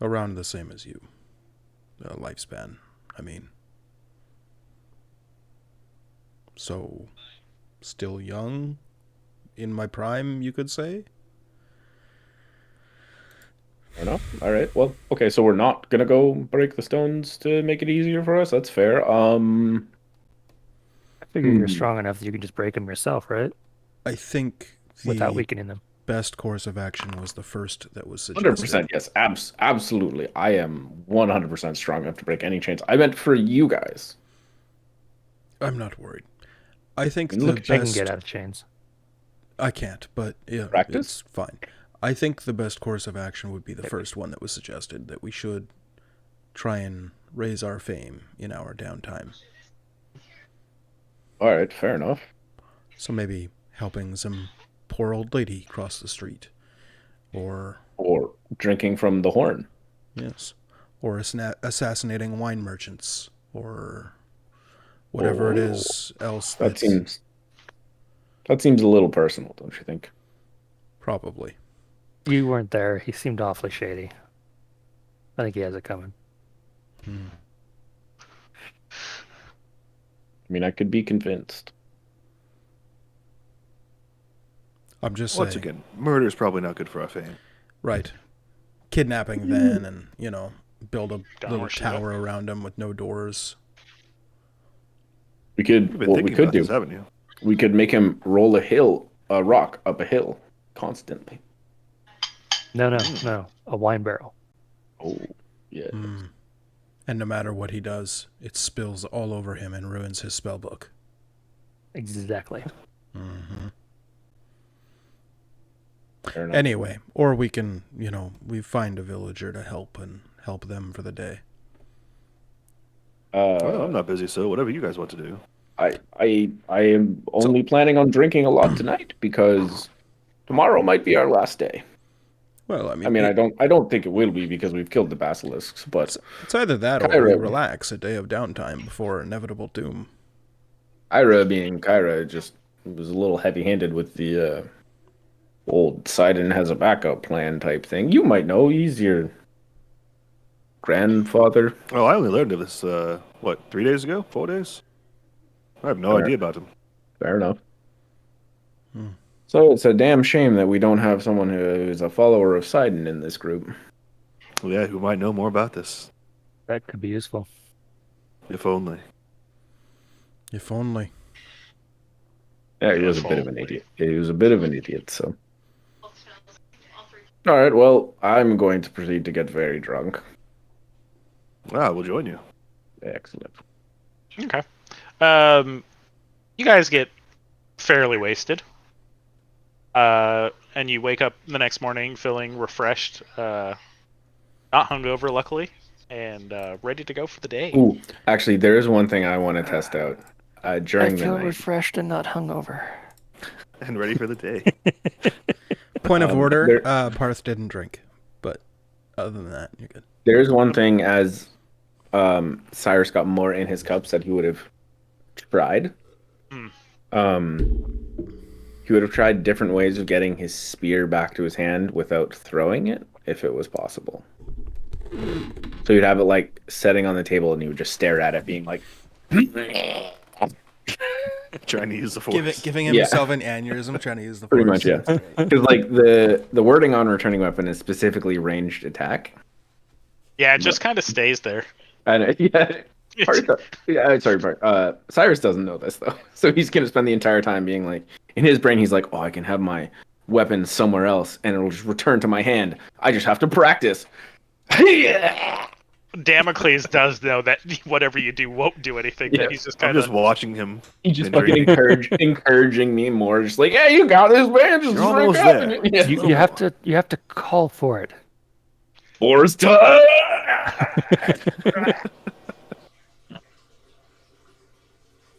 Speaker 2: Around the same as you. Lifespan, I mean. So, still young? In my prime, you could say?
Speaker 4: Fair enough. All right. Well, okay. So we're not gonna go break the stones to make it easier for us. That's fair.
Speaker 5: I figure you're strong enough that you can just break them yourself, right?
Speaker 2: I think
Speaker 5: Without
Speaker 2: the
Speaker 5: weakening them.
Speaker 2: best course of action was the first that was suggested.
Speaker 4: 100%. Yes. Absolutely. I am 100% strong enough to break any chains. I meant for you guys.
Speaker 2: I'm not worried. I think
Speaker 4: You
Speaker 2: the
Speaker 4: look-
Speaker 2: best...
Speaker 5: I can get out of chains.
Speaker 2: I can't, but yeah,
Speaker 4: Practice?
Speaker 2: it's fine. I think the best course of action would be the first one that was suggested, that we should try and raise our fame in our downtime.
Speaker 4: All right. Fair enough.
Speaker 2: So maybe helping some poor old lady cross the street. Or,
Speaker 4: Or drinking from the horn.
Speaker 2: yes, or assassinating wine merchants, or whatever it is else
Speaker 4: That seems a little personal, don't you think?
Speaker 2: probably.
Speaker 5: You weren't there. He seemed awfully shady. I think he has it coming.
Speaker 4: I mean, I could be convinced.
Speaker 2: I'm just
Speaker 3: Once
Speaker 2: saying.
Speaker 3: again, murder is probably not good for our fame.
Speaker 2: Right. Kidnapping then, and, build a little
Speaker 1: Downward shoot.
Speaker 2: tower around him with no doors.
Speaker 4: We could.
Speaker 3: You've been
Speaker 4: What we
Speaker 3: thinking
Speaker 4: could
Speaker 3: about
Speaker 4: do.
Speaker 3: this, haven't you?
Speaker 4: We could make him roll a rock up a hill constantly.
Speaker 5: No. A wine barrel.
Speaker 4: Oh, yeah.
Speaker 2: And no matter what he does, it spills all over him and ruins his spell book.
Speaker 5: Exactly.
Speaker 4: Fair enough.
Speaker 2: Anyway, or we can, we find a villager to help them for the day.
Speaker 3: Well, I'm not busy, so whatever you guys want to do.
Speaker 4: I am only planning on drinking a lot tonight because tomorrow might be our last day.
Speaker 2: Well,
Speaker 4: I mean, I don't think it will be because we've killed the basilisks, but
Speaker 2: it's either that or we
Speaker 4: Kyra-
Speaker 2: relax a day of downtime before inevitable doom.
Speaker 4: Kyra, being Kyra, just was a little heavy-handed with the old Sidon has a backup plan type thing. You might know, he's your grandfather.
Speaker 3: Oh, I only learned of this, 3 days ago? 4 days? I have no idea about him.
Speaker 4: Fair enough. So it's a damn shame that we don't have someone who's a follower of Sidon in this group.
Speaker 3: Well, yeah, who might know more about this?
Speaker 5: That could be useful.
Speaker 3: If only.
Speaker 2: If only.
Speaker 4: Yeah, he was a bit of an idiot. He was a bit of an idiot, so. All right, well, I'm going to proceed to get very drunk.
Speaker 3: We'll join you.
Speaker 4: Excellent.
Speaker 1: Okay. You guys get fairly wasted. And you wake up the next morning feeling refreshed, not hungover, luckily, and ready to go for the day.
Speaker 4: Ooh, actually, there is one thing I want to test out during
Speaker 5: I
Speaker 4: the
Speaker 5: feel
Speaker 4: night.
Speaker 5: refreshed and not hungover.
Speaker 3: And ready for the day.
Speaker 2: Point of order,
Speaker 4: there-
Speaker 2: Parth didn't drink. But other than that, you're good.
Speaker 4: There's one thing as Cyrus got more in his cups that he would have tried. He would have tried different ways of getting his spear back to his hand without throwing it, if it was possible. So he'd have it like setting on the table, and he would just stare at it, being like,
Speaker 3: Trying to use the force.
Speaker 2: Giving
Speaker 4: Yeah.
Speaker 2: himself an aneurysm, trying to use the
Speaker 4: pretty
Speaker 2: force.
Speaker 4: much, yeah. Because like the wording on returning weapon is specifically ranged attack,
Speaker 1: Yeah, it just kind of stays there.
Speaker 4: and Cyrus doesn't know this though, so he's gonna spend the entire time being like, in his brain, he's like, oh, I can have my weapon somewhere else, and it'll just return to my hand. I just have to practice.
Speaker 1: Damocles does know that whatever you do won't do anything.
Speaker 4: Yeah.
Speaker 1: That he's just
Speaker 3: I'm
Speaker 1: kind
Speaker 3: just
Speaker 1: of.
Speaker 3: watching him.
Speaker 4: He's just
Speaker 3: and
Speaker 4: fucking
Speaker 3: drinking.
Speaker 4: encouraging me more, just like, yeah, you got this, man. Just
Speaker 3: You're almost
Speaker 4: drink up."
Speaker 3: there.
Speaker 4: Yeah.
Speaker 5: You have to call for it.
Speaker 4: Force time.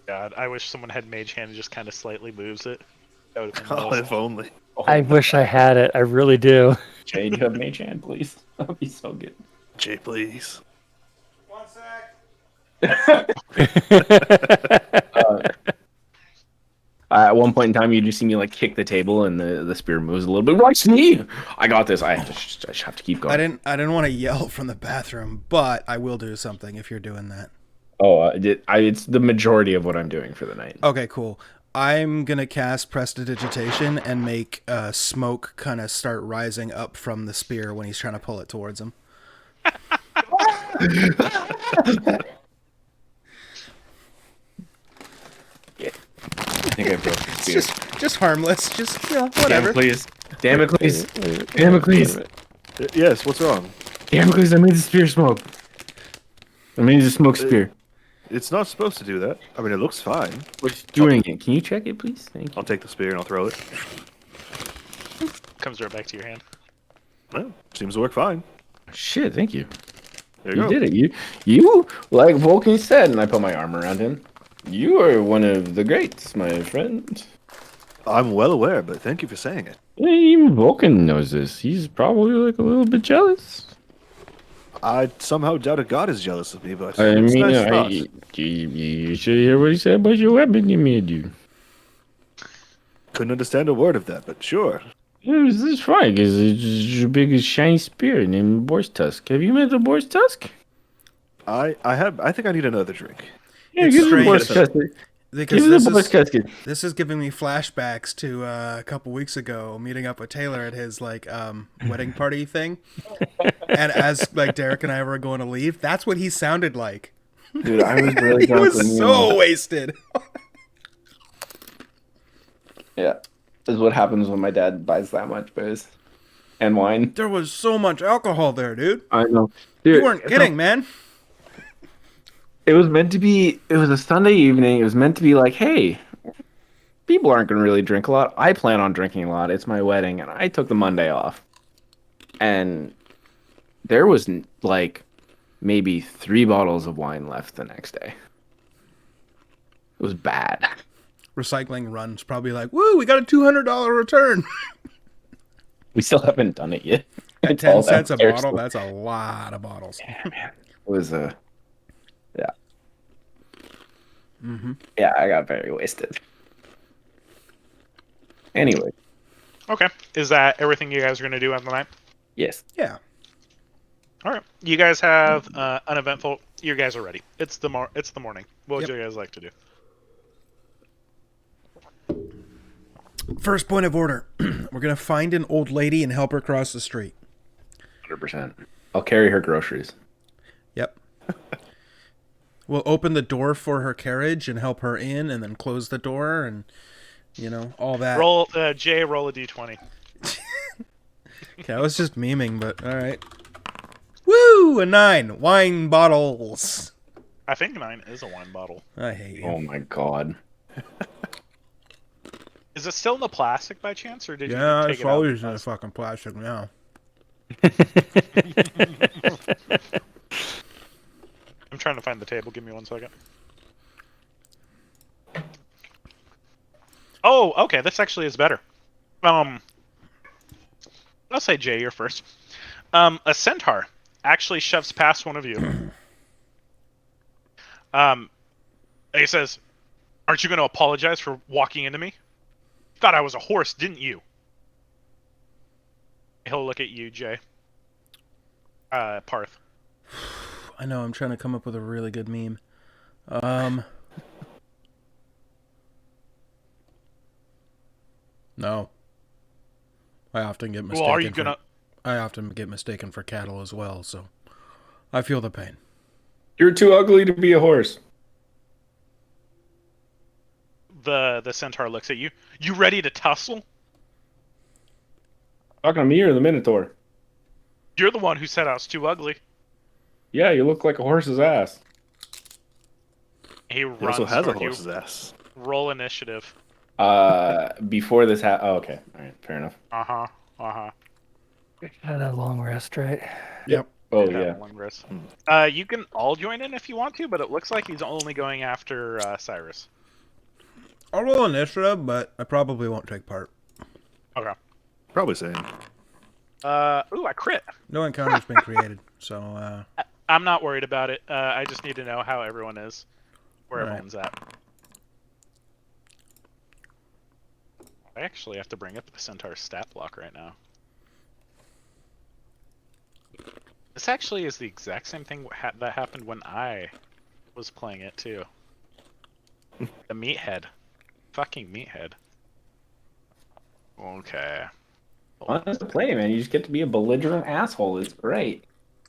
Speaker 1: God, I wish someone had Mage Hand and just kind of slightly moves it. That would have been
Speaker 3: Oh,
Speaker 1: nice.
Speaker 3: if only.
Speaker 5: I wish I had it. I really do.
Speaker 4: Jay, you have Mage Hand, please. That'd be so good.
Speaker 3: Jay, please.
Speaker 4: At one point in time, you just see me like kick the table, and the spear moves a little bit. Right, me. I got this. I just have to keep going.
Speaker 2: I didn't want to yell from the bathroom, but I will do something if you're doing that.
Speaker 4: Oh, it's the majority of what I'm doing for the night.
Speaker 2: Okay, cool. I'm gonna cast Prestidigitation and make smoke kind of start rising up from the spear when he's trying to pull it towards him.
Speaker 4: I think I broke the spear.
Speaker 2: Just harmless. Just whatever.
Speaker 4: Damocles. Damocles.
Speaker 3: Yes, what's wrong?
Speaker 4: Damocles, I made the spear smoke. I made the smoke spear.
Speaker 3: It's not supposed to do that. I mean, it looks fine.
Speaker 4: What's doing it? Can you check it, please? Thank you.
Speaker 3: I'll take the spear and I'll throw it.
Speaker 1: Comes right back to your hand.
Speaker 3: Well, seems to work fine.
Speaker 4: Shit, thank you.
Speaker 3: There you
Speaker 4: You
Speaker 3: go.
Speaker 4: did it. You, like Vulcan said, and I put my arm around him. You are one of the greats, my friend.
Speaker 3: I'm well aware, but thank you for saying it.
Speaker 4: Even Vulcan knows this. He's probably like a little bit jealous.
Speaker 3: I somehow doubt a god is jealous of me, but
Speaker 4: I
Speaker 3: it's
Speaker 4: mean,
Speaker 3: nice thought.
Speaker 4: you should hear what he said about your weapon you made you.
Speaker 3: Couldn't understand a word of that, but sure.
Speaker 4: It's fine, because it's your biggest shiny spear named Boar's Tusk. Have you met the Boar's Tusk?
Speaker 3: I think I need another drink.
Speaker 4: Yeah,
Speaker 2: It's
Speaker 4: give him the
Speaker 2: strange.
Speaker 4: Boar's Tusk.
Speaker 2: Because
Speaker 4: Give him the Boar's Tusk.
Speaker 2: this is giving me flashbacks to a couple weeks ago meeting up with Taylor at his wedding party thing, and as Derek and I were going to leave, that's what he sounded like.
Speaker 4: Dude, I was really
Speaker 2: He
Speaker 4: drunk.
Speaker 2: was
Speaker 4: when you-
Speaker 2: so wasted.
Speaker 4: Yeah, this is what happens when my dad buys that much booze. and wine.
Speaker 2: There was so much alcohol there, dude.
Speaker 4: I know.
Speaker 2: You
Speaker 4: Dude,
Speaker 2: weren't kidding, man.
Speaker 4: it was meant to be. It was a Sunday evening. It was meant to be like, hey, people aren't going to really drink a lot. I plan on drinking a lot. It's my wedding, and I took the Monday off. And there was like maybe 3 bottles of wine left the next day. It was bad.
Speaker 2: Recycling runs probably like, woo, we got a $200 return.
Speaker 4: We still haven't done it yet.
Speaker 2: At
Speaker 4: It's all
Speaker 2: 10 cents a
Speaker 4: downstairs.
Speaker 2: bottle, that's a lot of bottles.
Speaker 4: Yeah, man. It was yeah.
Speaker 2: Mm-hmm.
Speaker 4: Yeah, I got very wasted. Anyway,
Speaker 1: Okay. Is that everything you guys are gonna do on the night?
Speaker 4: yes.
Speaker 2: Yeah.
Speaker 1: All right. You guys have uneventful. You guys are ready. It's the morning. What would
Speaker 2: Yep.
Speaker 1: you guys like to do?
Speaker 2: First point of order. We're going to find an old lady and help her cross the street.
Speaker 4: 100%. I'll carry her groceries.
Speaker 2: Yep. We'll open the door for her carriage and help her in and then close the door and, all that.
Speaker 1: Roll Jay. Roll a d20.
Speaker 2: Okay, I was just memeing, but all right. Woo! A 9. Wine bottles.
Speaker 1: I think 9 is a wine bottle.
Speaker 2: I hate you.
Speaker 4: Oh my god.
Speaker 1: Is it still in the plastic by chance, or did
Speaker 2: Yeah,
Speaker 1: you take
Speaker 2: it's
Speaker 1: it out?
Speaker 2: always in a fucking plastic now.
Speaker 1: I'm trying to find the table. Give me 1 second. Oh, okay. This actually is better. I'll say Jay, you're first. A centaur actually shoves past one of you. He says, "Aren't you going to apologize for walking into me? Thought I was a horse, didn't you?" He'll look at you, Jay. Parth.
Speaker 2: I know, I'm trying to come up with a really good meme. No. I often get mistaken.
Speaker 1: Well, are you gonna?
Speaker 2: I often get mistaken for cattle as well, so I feel the pain.
Speaker 4: You're too ugly to be a horse.
Speaker 1: The centaur looks at you. You ready to tussle?
Speaker 4: Talking to me or the Minotaur?
Speaker 1: You're the one who said I was too ugly.
Speaker 4: Yeah, you look like a horse's ass.
Speaker 1: He
Speaker 3: He
Speaker 1: runs
Speaker 3: also has a
Speaker 1: toward you.
Speaker 3: horse's ass.
Speaker 1: Roll initiative.
Speaker 4: Before this oh, okay. Alright, fair enough.
Speaker 1: Uh-huh. Uh-huh.
Speaker 5: Had a long rest, right?
Speaker 2: Yep.
Speaker 4: Oh,
Speaker 1: Yeah,
Speaker 4: yeah.
Speaker 1: long rest. You can all join in if you want to, but it looks like he's only going after Cyrus.
Speaker 2: I'll roll initiative, but I probably won't take part.
Speaker 1: Okay.
Speaker 3: Probably same.
Speaker 1: Ooh, I crit.
Speaker 2: No encounter's been created, so
Speaker 1: I'm not worried about it. I just need to know how everyone is, where
Speaker 2: All right.
Speaker 1: everyone's at. I actually have to bring up the Centaur's stat block right now. This actually is the exact same thing that happened when I was playing it too. The meathead. Fucking meathead. Okay.
Speaker 4: Fun to play, man. You just get to be a belligerent asshole. It's great.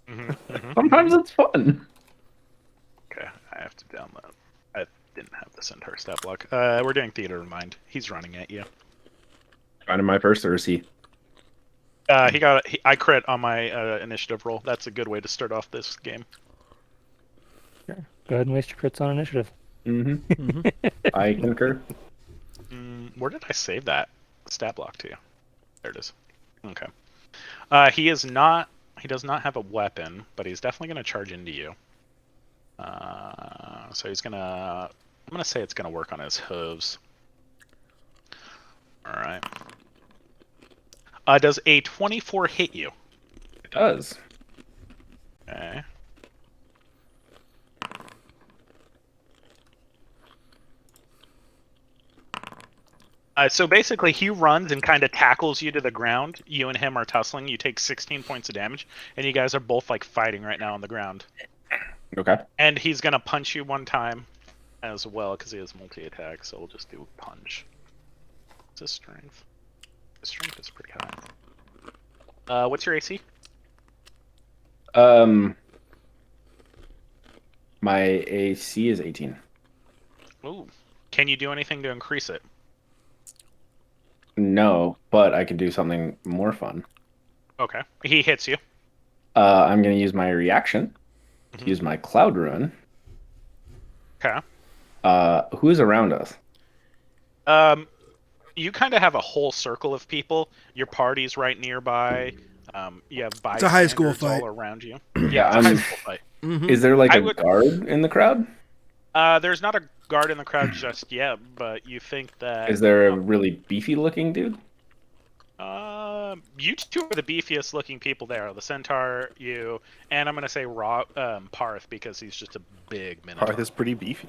Speaker 1: Mm-hmm.
Speaker 4: Sometimes it's fun.
Speaker 1: Okay, I have to download. I didn't have the Centaur stat block. We're doing Theater of Mind. He's running at you.
Speaker 4: Finding my first, or is he?
Speaker 1: I crit on my initiative roll. That's a good way to start off this game.
Speaker 5: Go ahead and waste your crits on initiative.
Speaker 4: Mm-hmm. I concur.
Speaker 1: Where did I save that stat block to? There it is. Okay. He does not have a weapon, but he's definitely going to charge into you. So he's gonna. I'm gonna say it's gonna work on his hooves. All right. Does a 24 hit you?
Speaker 4: It does.
Speaker 1: Okay. So basically, he runs and kind of tackles you to the ground. You and him are tussling. You take 16 points of damage, and you guys are both like fighting right now on the ground.
Speaker 4: Okay.
Speaker 1: And he's gonna punch you one time as well because he has multi-attack. So we'll just do a punch. What's his strength? His strength is pretty high. What's your AC?
Speaker 4: My AC is 18.
Speaker 1: Ooh. Can you do anything to increase it?
Speaker 4: No, but I could do something more fun.
Speaker 1: Okay. He hits you.
Speaker 4: I'm going to use my reaction to
Speaker 1: Mhm.
Speaker 4: use my Cloud Rune.
Speaker 1: Okay.
Speaker 4: Who is around us?
Speaker 1: You kind of have a whole circle of people. Your party's right nearby. You have
Speaker 2: It's a high school
Speaker 1: bystanders
Speaker 2: fight.
Speaker 1: all around you. Yeah,
Speaker 4: Yeah,
Speaker 1: it's a high school fight.
Speaker 4: Is there like
Speaker 1: I
Speaker 4: a
Speaker 1: would.
Speaker 4: guard in the crowd?
Speaker 1: There's not a guard in the crowd just yet, but you think that.
Speaker 4: Is there a really beefy looking dude?
Speaker 1: You two are the beefiest looking people there. The centaur, you, and I'm gonna say Parth because he's just a big minotaur.
Speaker 3: Parth is pretty beefy.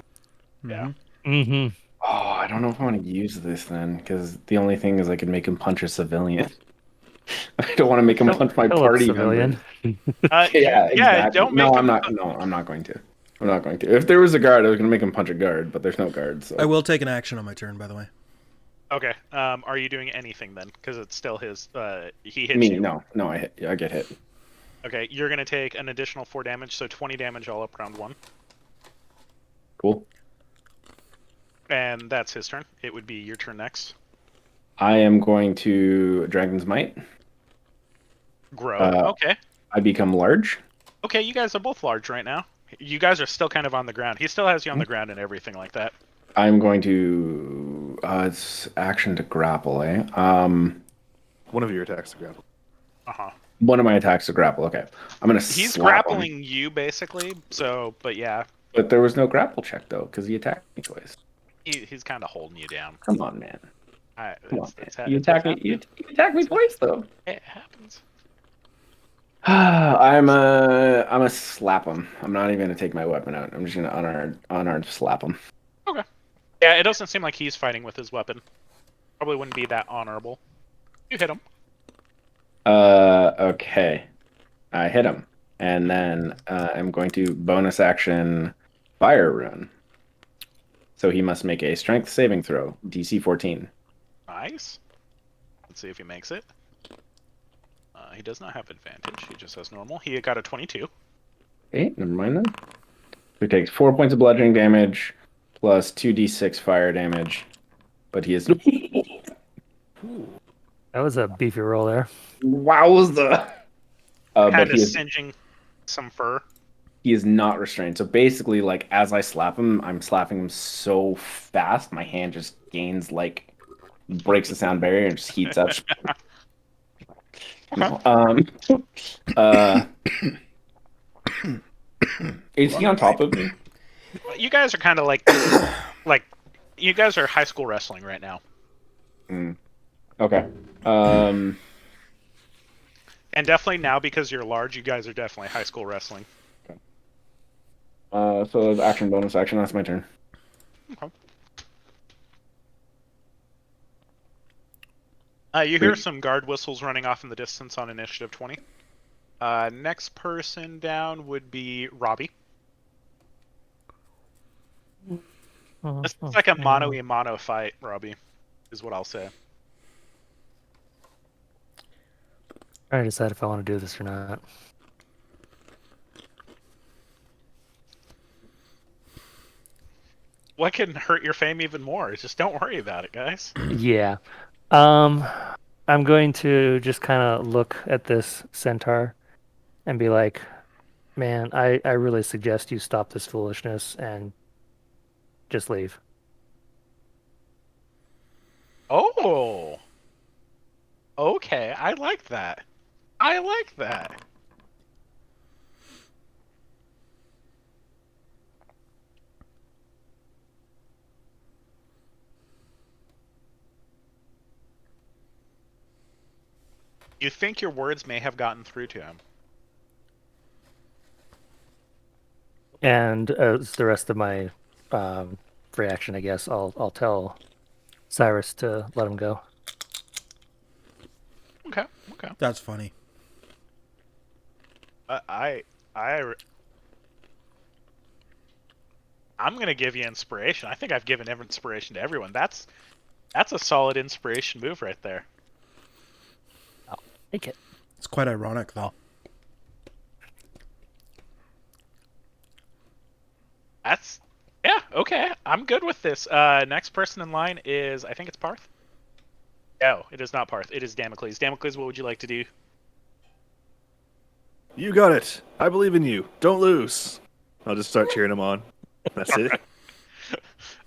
Speaker 1: Yeah.
Speaker 5: Mm-hmm.
Speaker 4: Oh, I don't know if I want to use this then, because the only thing is I could make him punch a civilian. I don't want to make him punch my
Speaker 5: Hello,
Speaker 4: party
Speaker 5: civilian.
Speaker 4: members.
Speaker 1: Yeah,
Speaker 4: Exactly.
Speaker 1: don't
Speaker 4: No,
Speaker 1: make
Speaker 4: I'm
Speaker 1: him.
Speaker 4: not. No, I'm not going to. I'm not going to. If there was a guard, I was going to make him punch a guard, but there's no guard. So.
Speaker 2: I will take an action on my turn, by the way.
Speaker 1: Okay. Are you doing anything then? Because it's still his. He hits
Speaker 4: Me,
Speaker 1: you.
Speaker 4: no, I hit. I get hit.
Speaker 1: Okay, you're gonna take an additional 4 damage, so 20 damage all up round 1.
Speaker 4: Cool.
Speaker 1: And that's his turn. It would be your turn next.
Speaker 4: I am going to Dragon's Might.
Speaker 1: Grow.
Speaker 4: Uh,
Speaker 1: Okay.
Speaker 4: I become large.
Speaker 1: Okay, you guys are both large right now. You guys are still kind of on the ground. He still has you on the ground and everything like that.
Speaker 4: I'm going to. It's action to grapple, eh?
Speaker 3: One of your attacks to grapple.
Speaker 1: Uh-huh.
Speaker 4: One of my attacks to grapple. Okay, I'm gonna.
Speaker 1: He's
Speaker 4: slap him.
Speaker 1: grappling you basically. So, but yeah,
Speaker 4: But there was no grapple check though, because he attacked me twice.
Speaker 1: he's kind of holding you down.
Speaker 4: Come on, man. Come on, man. You attacked me. You attacked me twice though.
Speaker 1: It happens.
Speaker 4: I'm a slap him. I'm not even gonna take my weapon out. I'm just gonna unarmed slap him.
Speaker 1: Okay. Yeah, it doesn't seem like he's fighting with his weapon. Probably wouldn't be that honorable. You hit him.
Speaker 4: Okay. I hit him, and then I'm going to bonus action Fire Rune. So he must make a Strength saving throw, DC 14.
Speaker 1: Nice. Let's see if he makes it. He does not have advantage. He just has normal. He got a 22.
Speaker 4: Okay, never mind then. He takes 4 points of bludgeoning damage plus 2d6 fire damage, but he is.
Speaker 5: That was a beefy roll there.
Speaker 4: Wowza! But
Speaker 1: Kind of
Speaker 4: he is,
Speaker 1: singeing some fur.
Speaker 4: he is not restrained. So basically, like as I slap him, I'm slapping him so fast, my hand just gains like breaks the sound barrier and just heats up. No, is he on top of me?
Speaker 1: You guys are kind of like, you guys are high school wrestling right now.
Speaker 4: Okay.
Speaker 1: And definitely now because you're large, you guys are definitely high school wrestling.
Speaker 4: So there's action, bonus action. That's my turn.
Speaker 1: Okay. You hear some guard whistles running off in the distance on initiative 20. Next person down would be Robbie. This is like a mono-a-mono fight, Robbie, is what I'll say.
Speaker 5: Trying to decide if I want to do this or not.
Speaker 1: What can hurt your fame even more? Just don't worry about it, guys.
Speaker 5: Yeah. I'm going to just kind of look at this centaur and be like, man, I really suggest you stop this foolishness and just leave.
Speaker 1: Oh. Okay, I like that. I like that. You think your words may have gotten through to him.
Speaker 5: And as the rest of my reaction, I guess I'll tell Cyrus to let him go.
Speaker 1: Okay.
Speaker 2: That's funny.
Speaker 1: I'm gonna give you inspiration. I think I've given inspiration to everyone. That's a solid inspiration move right there.
Speaker 5: I'll take it.
Speaker 2: It's quite ironic, though.
Speaker 1: Yeah, okay. I'm good with this. Next person in line is, I think it's Parth. No, it is not Parth. It is Damocles. Damocles, what would you like to do?
Speaker 3: You got it. I believe in you. Don't lose. I'll just start cheering him on. That's it.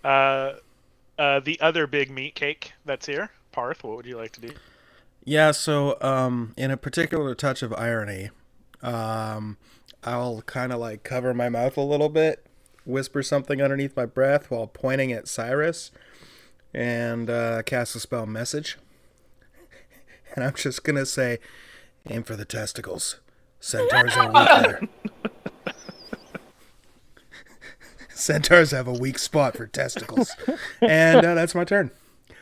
Speaker 1: The other big meat cake that's here, Parth. What would you like to do?
Speaker 2: Yeah, so in a particular touch of irony, I'll kind of like cover my mouth a little bit, whisper something underneath my breath while pointing at Cyrus, and cast a spell message. And I'm just gonna say, aim for the testicles. Centaurs are weak there. Centaurs have a weak spot for testicles. And that's my turn.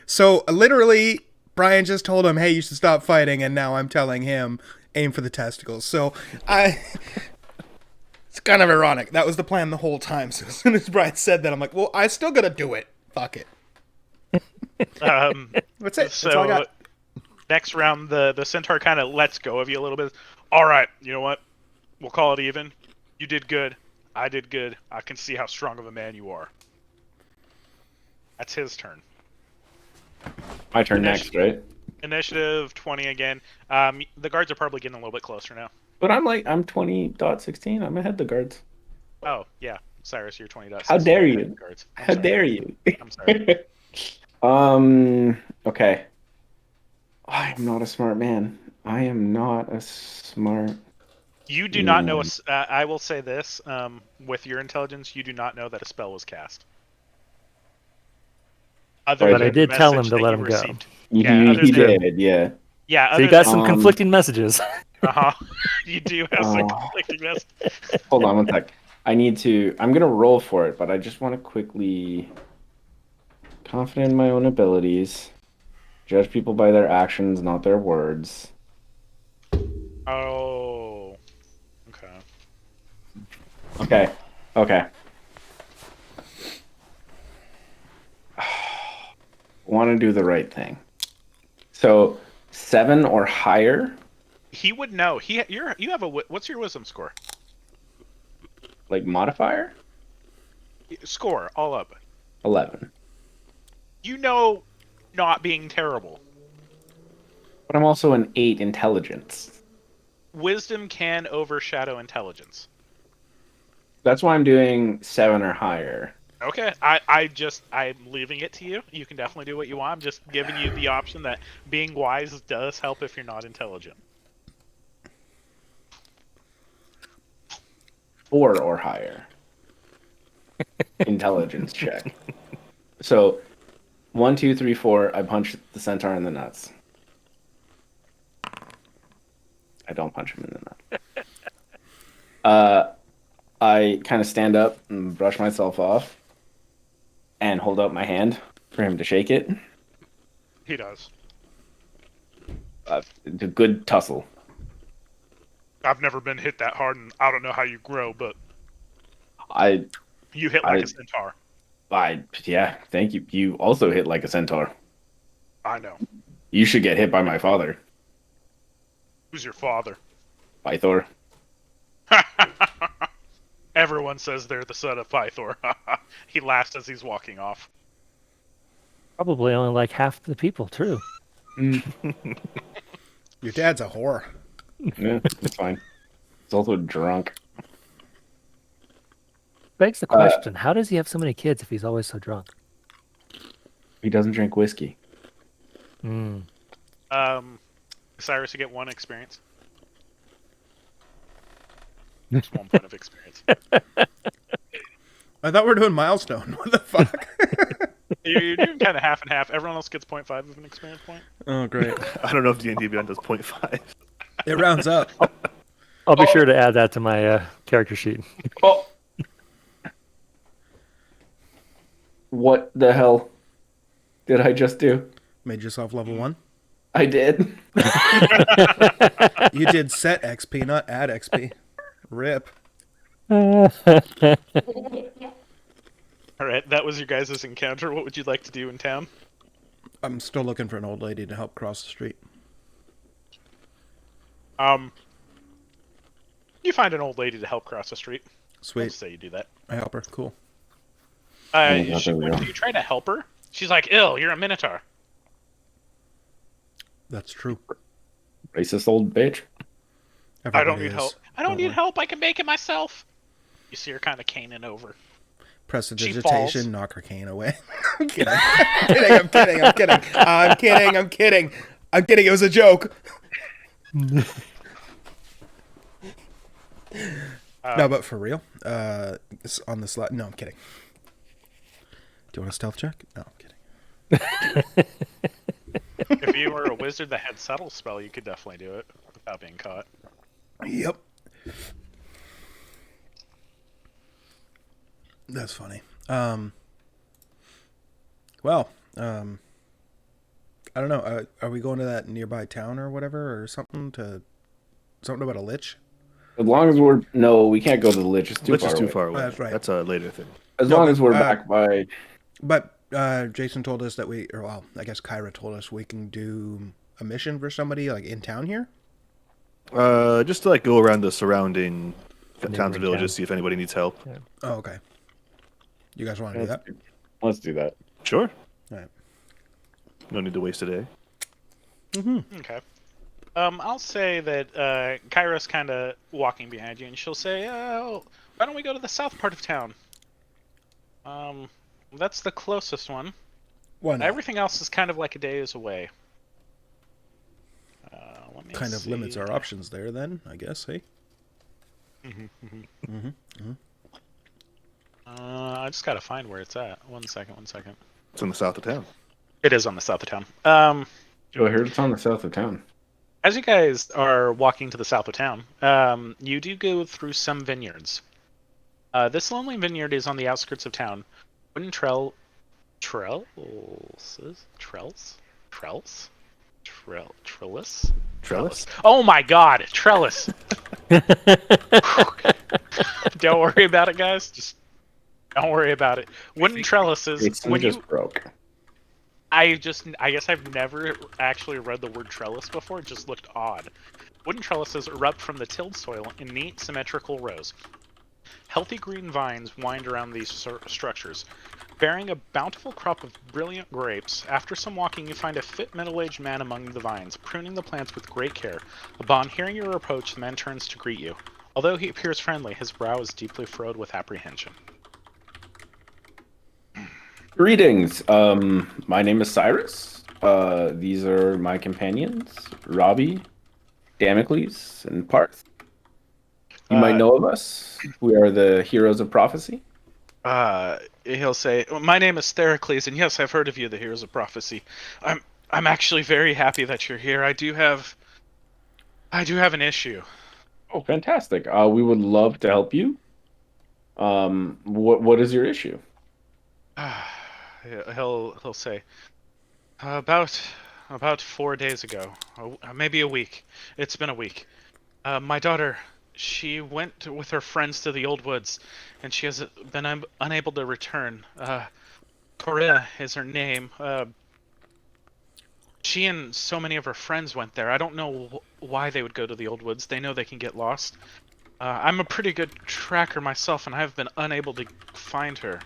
Speaker 2: So literally, Brian just told him, hey, you should stop fighting, and now I'm telling him, aim for the testicles. So it's kind of ironic. That was the plan the whole time. So as soon as Brian said that, I'm like, well, I still gotta do it. Fuck it. That's it.
Speaker 1: So
Speaker 2: That's all I got.
Speaker 1: next round, the centaur kind of lets go of you a little bit. All right, you know what? We'll call it even. You did good. I did good. I can see how strong of a man you are. That's his turn.
Speaker 4: My turn next, right?
Speaker 1: Initiative 20 again. The guards are probably getting a little bit closer now.
Speaker 4: But I'm 20.16. I'm ahead of the guards.
Speaker 1: Oh, yeah. Cyrus, you're 20.
Speaker 4: How dare you?
Speaker 1: Guards.
Speaker 4: How dare you?
Speaker 1: I'm sorry.
Speaker 4: Okay. I'm not a smart man. I am not a smart.
Speaker 1: You do not know. I will say this: with your intelligence, you do not know that a spell was cast.
Speaker 4: But
Speaker 1: than
Speaker 5: I
Speaker 1: the
Speaker 5: did tell him
Speaker 1: message
Speaker 5: to
Speaker 1: that
Speaker 5: let
Speaker 1: you
Speaker 5: him go.
Speaker 1: received.
Speaker 4: Yeah,
Speaker 1: other
Speaker 4: he
Speaker 1: than-
Speaker 4: did. Yeah.
Speaker 1: Yeah,
Speaker 5: So you
Speaker 1: other
Speaker 5: got
Speaker 1: than-
Speaker 5: some conflicting messages.
Speaker 1: You do have some conflicting messages.
Speaker 4: Hold on one sec. I'm gonna roll for it, but I just want to quickly confident in my own abilities. Judge people by their actions, not their words.
Speaker 1: Oh. Okay.
Speaker 4: Okay. Okay. Want to do the right thing. So 7 or higher,
Speaker 1: He would know. You have a. What's your wisdom score?
Speaker 4: like modifier,
Speaker 1: Score all up.
Speaker 4: 11.
Speaker 1: You know, not being terrible.
Speaker 4: But I'm also an 8 intelligence.
Speaker 1: Wisdom can overshadow intelligence.
Speaker 4: That's why I'm doing 7 or higher.
Speaker 1: Okay, I'm leaving it to you. You can definitely do what you want. I'm just giving you the option that being wise does help if you're not intelligent.
Speaker 4: 4 or higher. Intelligence check. So 1, 2, 3, 4. I punch the centaur in the nuts. I don't punch him in the nuts. I kind of stand up and brush myself off and hold out my hand for him to shake it.
Speaker 1: He does.
Speaker 4: It's a good tussle.
Speaker 1: I've never been hit that hard, and I don't know how you grow, but
Speaker 4: I
Speaker 1: you hit like a centaur.
Speaker 4: Yeah, thank you. You also hit like a centaur.
Speaker 1: I know.
Speaker 4: You should get hit by my father,
Speaker 1: Who's your father?
Speaker 4: Pythor.
Speaker 1: Everyone says they're the son of Pythor. He laughs as he's walking off.
Speaker 5: Probably only like half the people, true.
Speaker 2: Your dad's a whore.
Speaker 4: Yeah, it's fine. He's also drunk.
Speaker 5: Begs the question, how does he have so many kids if he's always so drunk?
Speaker 4: He doesn't drink whiskey.
Speaker 1: Cyrus, you get 1 experience. Just 1 point of experience.
Speaker 2: I thought we were doing milestone. What the fuck?
Speaker 1: You're doing kind of half and half. Everyone else gets 0.5 of an experience point.
Speaker 2: Oh, great.
Speaker 3: I don't know if D&D Beyond does 0.5.
Speaker 2: It rounds up.
Speaker 5: I'll be sure to add that to my character sheet.
Speaker 4: Oh! What the hell did I just do?
Speaker 2: Made yourself level 1.
Speaker 4: I did.
Speaker 2: You did set XP, not add XP. Rip.
Speaker 1: All right, that was your guys' encounter. What would you like to do in town?
Speaker 2: I'm still looking for an old lady to help cross the street.
Speaker 1: You find an old lady to help cross the street.
Speaker 2: Sweet.
Speaker 1: Let's say you do that.
Speaker 2: I help her. Cool.
Speaker 4: my God, there we
Speaker 1: When
Speaker 4: go.
Speaker 1: you try to help her, she's like, "Ill, you're a minotaur."
Speaker 2: That's true.
Speaker 4: Racist old bitch.
Speaker 1: I don't
Speaker 2: Everybody
Speaker 1: need
Speaker 2: is.
Speaker 1: help. I don't need
Speaker 2: worry.
Speaker 1: help. I can make it myself. You see her kind of caning over.
Speaker 2: Prestidigitation,
Speaker 1: falls.
Speaker 2: knock her cane away. I'm kidding. I'm kidding. I'm kidding. I'm kidding. I'm kidding. I'm kidding. It was a joke. No, but for real, it's on the slide. No, I'm kidding. Do you want a stealth check? No, I'm kidding.
Speaker 1: If you were a wizard that had subtle spell, you could definitely do it without being caught.
Speaker 2: Yep. That's funny. Well, I don't know. Are we going to that nearby town or whatever, or something about a lich?
Speaker 4: As long as we can't go to the Lich. It's too
Speaker 3: Which
Speaker 4: far
Speaker 3: is too
Speaker 4: away.
Speaker 3: far away.
Speaker 2: That's right.
Speaker 3: That's a later thing.
Speaker 4: As
Speaker 2: No,
Speaker 4: long
Speaker 2: but,
Speaker 4: as we're back by.
Speaker 2: But Jason told us that I guess Kyra told us we can do a mission for somebody like in town here.
Speaker 3: Just to like go around the surrounding towns and
Speaker 5: Neighboring
Speaker 3: villages,
Speaker 5: towns.
Speaker 3: see if anybody needs help.
Speaker 5: Yeah.
Speaker 2: Oh, okay. You guys want to do that?
Speaker 4: Let's do that.
Speaker 3: Sure.
Speaker 2: All right.
Speaker 3: No need to waste a day.
Speaker 1: Okay. I'll say that Kyra's kind of walking behind you, and she'll say, "Oh, why don't we go to the south part of town? That's the closest one.
Speaker 2: Why not?
Speaker 1: Everything else is kind of like a day's away." Let me
Speaker 2: Kind of
Speaker 1: see.
Speaker 2: limits our options there, then I guess. Hey.
Speaker 1: I just gotta find where it's at. One second.
Speaker 3: It's in the south of town.
Speaker 1: It is on the south of town.
Speaker 4: Joe, I heard it's on the south of town.
Speaker 1: As you guys are walking to the south of town, you do go through some vineyards. This lonely vineyard is on the outskirts of town. Wooden trellis?
Speaker 3: Trellis?
Speaker 1: Oh my god, trellis! Don't worry about it, guys. Just don't worry about it. Wooden trellises.
Speaker 4: It's
Speaker 1: When
Speaker 4: just
Speaker 1: you,
Speaker 4: broke.
Speaker 1: I guess I've never actually read the word trellis before. It just looked odd. Wooden trellises erupt from the tilled soil in neat, symmetrical rows. Healthy green vines wind around these structures, bearing a bountiful crop of brilliant grapes. After some walking, you find a fit middle-aged man among the vines, pruning the plants with great care. Upon hearing your approach, the man turns to greet you. Although he appears friendly, his brow is deeply furrowed with apprehension.
Speaker 4: Greetings. My name is Cyrus. These are my companions, Robbie, Damocles, and Parth. You might know of us. We are the heroes of prophecy.
Speaker 1: He'll say, "My name is Theracles, and yes, I've heard of you, the Heroes of Prophecy. I'm actually very happy that you're here. I do have an issue."
Speaker 4: Oh, fantastic. We would love to help you. What is your issue?
Speaker 1: He'll say, about 4 days ago, maybe a week. It's been a week. My daughter, she went with her friends to the old woods, and she has been unable to return. Corinna is her name. She and so many of her friends went there. I don't know why they would go to the old woods. They know they can get lost. I'm a pretty good tracker myself, and I have been unable to find her.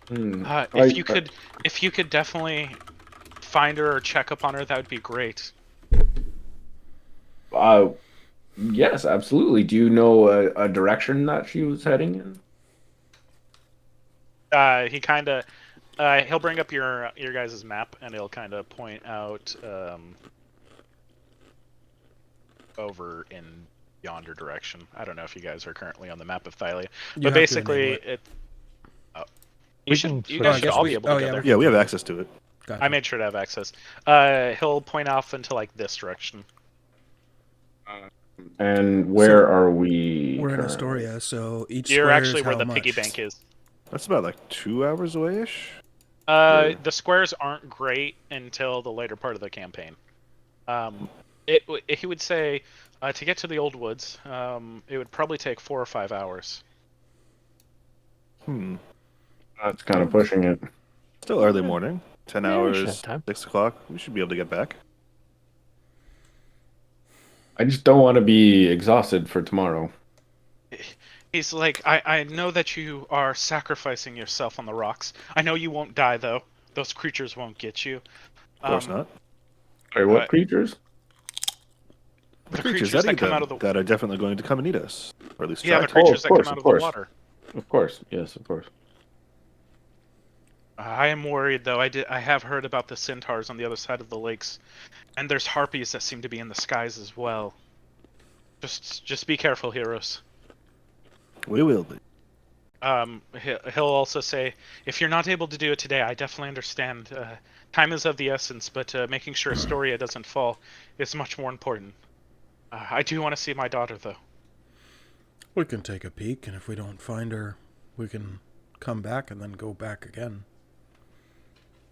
Speaker 1: If you could definitely find her or check up on her, that would be great.
Speaker 4: Yes, absolutely. Do you know a direction that she was heading in?
Speaker 1: He kind of he'll bring up your guys' map, and he'll kind of point out over in yonder direction. I don't know if you guys are currently on the map of Thylia, but basically you guys should all be able to go there.
Speaker 3: Yeah, we have access to it.
Speaker 2: Gotcha.
Speaker 1: I made sure to have access. He'll point off into like this direction.
Speaker 4: And where are we?
Speaker 2: We're in
Speaker 4: currently?
Speaker 2: Astoria, so each
Speaker 1: You're
Speaker 2: square
Speaker 1: actually
Speaker 2: is
Speaker 1: where
Speaker 2: how
Speaker 1: the
Speaker 2: much?
Speaker 1: piggy bank is.
Speaker 3: That's about like 2 hours away-ish.
Speaker 1: The squares aren't great until the later part of the campaign. He would say to get to the old woods, it would probably take 4 or 5 hours.
Speaker 4: That's kind of pushing it.
Speaker 3: Still early morning. 10
Speaker 5: Yeah, we should
Speaker 3: hours,
Speaker 5: have time.
Speaker 3: 6 o'clock. We should be able to get back.
Speaker 4: I just don't want to be exhausted for tomorrow.
Speaker 1: He's like, I know that you are sacrificing yourself on the rocks. I know you won't die, though. Those creatures won't get you.
Speaker 3: Of course not.
Speaker 4: Sorry, what creatures?
Speaker 3: The
Speaker 1: creatures
Speaker 3: that
Speaker 1: that
Speaker 3: eat
Speaker 1: come
Speaker 3: them
Speaker 1: out of the
Speaker 3: that are definitely going to come and eat us, or at least
Speaker 1: yeah,
Speaker 3: try
Speaker 1: the
Speaker 3: to.
Speaker 1: creatures that come
Speaker 4: of
Speaker 1: out of the
Speaker 4: course.
Speaker 1: water.
Speaker 4: Of course, yes, of course.
Speaker 1: I am worried though. I have heard about the centaurs on the other side of the lakes, and there's harpies that seem to be in the skies as well. Just be careful, heroes.
Speaker 3: We will be.
Speaker 1: He'll also say, if you're not able to do it today, I definitely understand. Time is of the essence, but making sure Astoria doesn't fall is much more important. I do want to see my daughter, though.
Speaker 2: We can take a peek, and if we don't find her, we can come back and then go back again.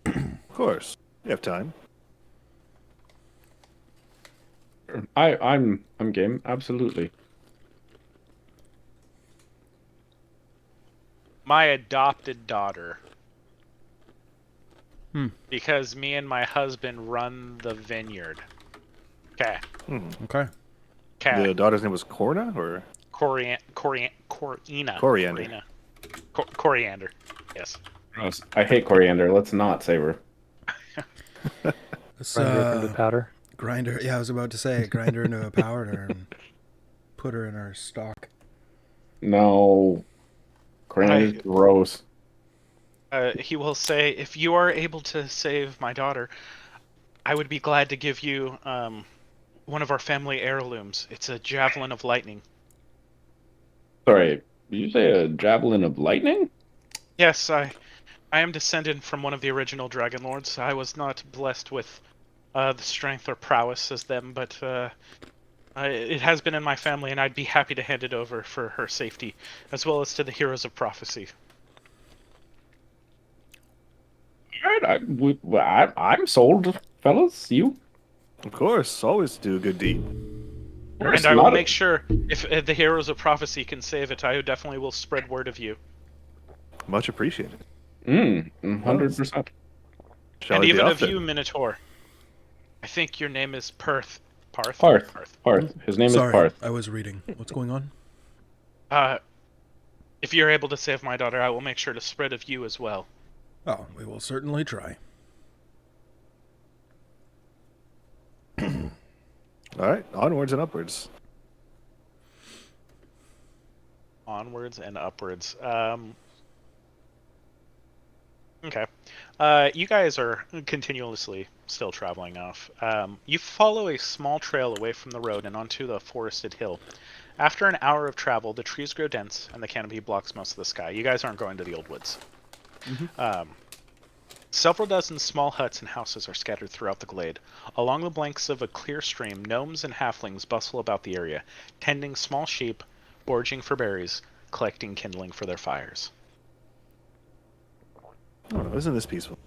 Speaker 3: Of course, we have time.
Speaker 4: I'm game, absolutely.
Speaker 1: My adopted daughter.
Speaker 2: Hmm.
Speaker 1: Because me and my husband run the vineyard. Okay.
Speaker 2: Okay.
Speaker 1: Okay.
Speaker 3: The daughter's name was Corina, or
Speaker 1: Corina.
Speaker 3: Coriander.
Speaker 1: Coriander. Yes.
Speaker 4: Gross. I hate coriander. Let's not save her.
Speaker 2: Let's,
Speaker 5: Grind her up into powder.
Speaker 2: grind her. Yeah, I was about to say, grind her into a powder and put her in our stock.
Speaker 4: No. Coriander's gross.
Speaker 1: He will say, if you are able to save my daughter, I would be glad to give you one of our family heirlooms. It's a javelin of lightning.
Speaker 4: Sorry, did you say a javelin of lightning?
Speaker 1: Yes, I am descended from one of the original Dragonlords. I was not blessed with the strength or prowess as them, but it has been in my family, and I'd be happy to hand it over for her safety, as well as to the heroes of prophecy.
Speaker 4: All right, I'm sold, fellas. You?
Speaker 3: Of course, always do a good deed.
Speaker 1: And I will make sure, if the heroes of prophecy can save it, I definitely will spread word of you.
Speaker 3: Much appreciated.
Speaker 4: 100%.
Speaker 3: Shall
Speaker 1: And
Speaker 3: we be
Speaker 1: even
Speaker 3: off
Speaker 1: of
Speaker 3: then?
Speaker 1: you, Minotaur. I think your name is Parth.
Speaker 4: Parth. His name
Speaker 2: Sorry,
Speaker 4: is Parth.
Speaker 2: I was reading. What's going on?
Speaker 1: If you're able to save my daughter, I will make sure to spread of you as well.
Speaker 2: Oh, we will certainly try.
Speaker 3: All right, onwards and upwards.
Speaker 1: Onwards and upwards. Okay. You guys are continuously still traveling off. You follow a small trail away from the road and onto the forested hill. After an hour of travel, the trees grow dense and the canopy blocks most of the sky. You guys aren't going to the old woods. Several dozen small huts and houses are scattered throughout the glade. Along the banks of a clear stream, gnomes and halflings bustle about the area, tending small sheep, foraging for berries, collecting kindling for their fires.
Speaker 3: Oh, isn't this peaceful?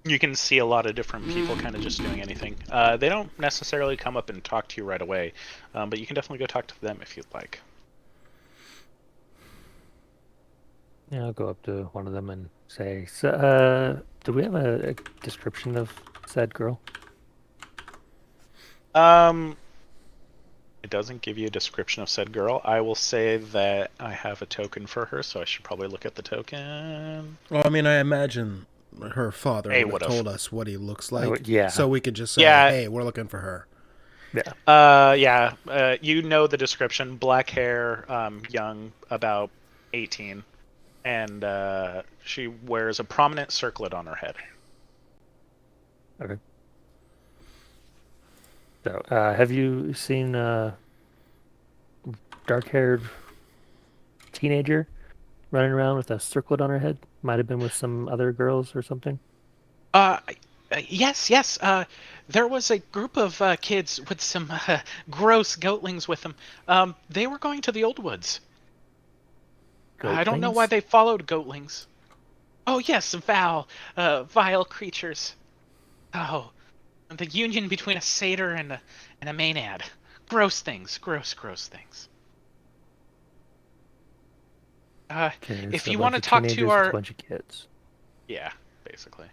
Speaker 1: You can see a lot of different people kind of just doing anything. They don't necessarily come up and talk to you right away, but you can definitely go talk to them if you'd like.
Speaker 5: Yeah, I'll go up to one of them and say, so, do we have a description of said girl?
Speaker 1: It doesn't give you a description of said girl. I will say that I have a token for her, so I should probably look at the token.
Speaker 2: Well, I mean, I imagine her father
Speaker 1: Hey,
Speaker 2: would have
Speaker 1: would've.
Speaker 2: told us what he looks like.
Speaker 5: Yeah.
Speaker 2: So we could just say,
Speaker 1: Yeah.
Speaker 2: hey, we're looking for her.
Speaker 5: Yeah.
Speaker 1: You know the description. Black hair, young, about 18. And she wears a prominent circlet on her head.
Speaker 5: Okay. So, have you seen dark-haired teenager running around with a circlet on her head? Might have been with some other girls or something.
Speaker 1: Yes. There was a group of kids with some gross goatlings with them. They were going to the old woods. I don't know why
Speaker 5: Goatlings?
Speaker 1: they followed goatlings. Oh yes, vile creatures. Oh, the union between a satyr and a maenad. Gross things. Gross things.
Speaker 5: Okay,
Speaker 1: If
Speaker 5: so
Speaker 1: you
Speaker 5: a
Speaker 1: want to
Speaker 5: bunch of
Speaker 1: talk to
Speaker 5: teenagers with
Speaker 1: our
Speaker 5: a bunch of kids.
Speaker 1: yeah, basically.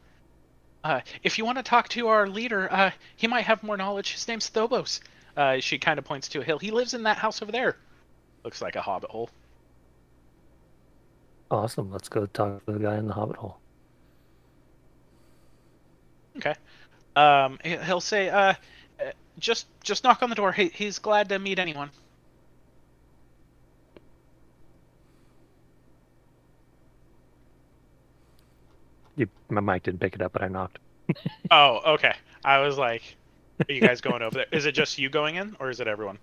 Speaker 1: If you want to talk to our leader, he might have more knowledge. His name's Thobos. She kind of points to a hill. He lives in that house over there. Looks like a hobbit hole.
Speaker 5: Awesome. Let's go talk to the guy in the hobbit hole.
Speaker 1: Okay. He'll say, Just knock on the door. He's glad to meet anyone.
Speaker 5: My mic didn't pick it up, but I knocked.
Speaker 1: Oh, okay. I was like, are you guys going over there? Is it just you going in, or is it everyone?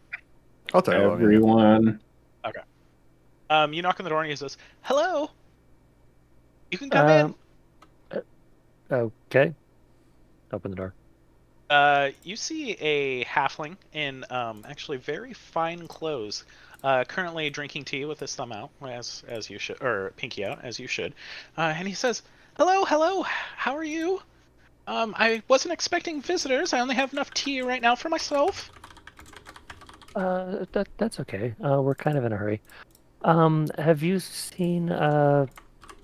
Speaker 3: I'll tag along. Yeah.
Speaker 4: Everyone.
Speaker 1: Okay. You knock on the door and he says, "Hello. You can come in."
Speaker 5: Okay. Open the door.
Speaker 1: You see a halfling in actually very fine clothes, currently drinking tea with his thumb out, as you should, or pinky out, as you should. And he says, "Hello, hello. How are you? I wasn't expecting visitors. I only have enough tea right now for myself."
Speaker 5: That's okay. We're kind of in a hurry. Have you seen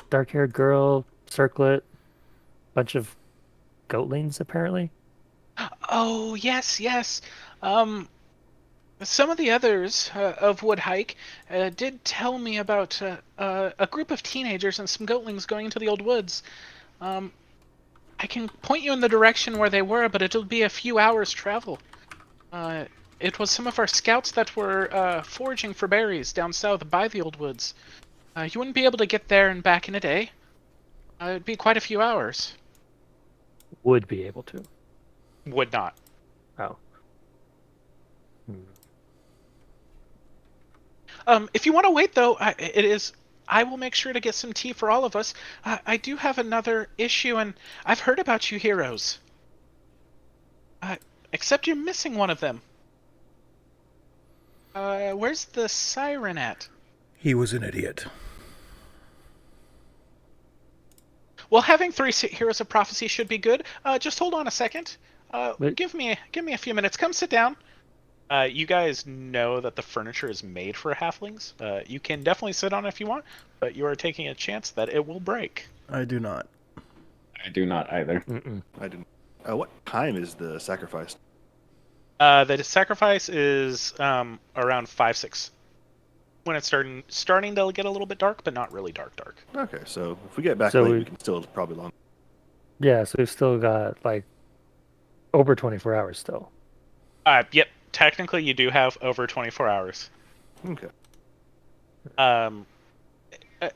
Speaker 5: dark-haired girl, circlet, bunch of goatlings apparently?
Speaker 1: Oh, yes, yes. Um, some of the others of Woodhike did tell me about a group of teenagers and some goatlings going into the old woods. Um, I can point you in the direction where they were, but it'll be a few hours' travel. It was some of our scouts that were foraging for berries down south by the old woods. You wouldn't be able to get there and back in a day. It'd be quite a few hours.
Speaker 5: Would be able to.
Speaker 1: Would not.
Speaker 5: Oh.
Speaker 1: If you want to wait, though, I will make sure to get some tea for all of us. I do have another issue, and I've heard about you heroes. Except you're missing one of them. Where's the siren at?
Speaker 2: He was an idiot.
Speaker 1: Well, having three heroes of prophecy should be good. Just hold on a second.
Speaker 5: Wait.
Speaker 1: Give me a few minutes. Come sit down. You guys know that the furniture is made for halflings. You can definitely sit on it if you want, but you are taking a chance that it will break.
Speaker 2: I do not.
Speaker 4: I do not either.
Speaker 5: Mm-mm.
Speaker 3: I didn't. What time is the sacrifice?
Speaker 1: The sacrifice is around 5-6. When it's starting to get a little bit dark, but not really dark.
Speaker 3: Okay, so if we get back
Speaker 5: So
Speaker 3: late,
Speaker 5: we-
Speaker 3: we can still probably long.
Speaker 5: Yeah, so we've still got like over 24 hours still.
Speaker 1: Yep. Technically, you do have over 24 hours.
Speaker 3: Okay.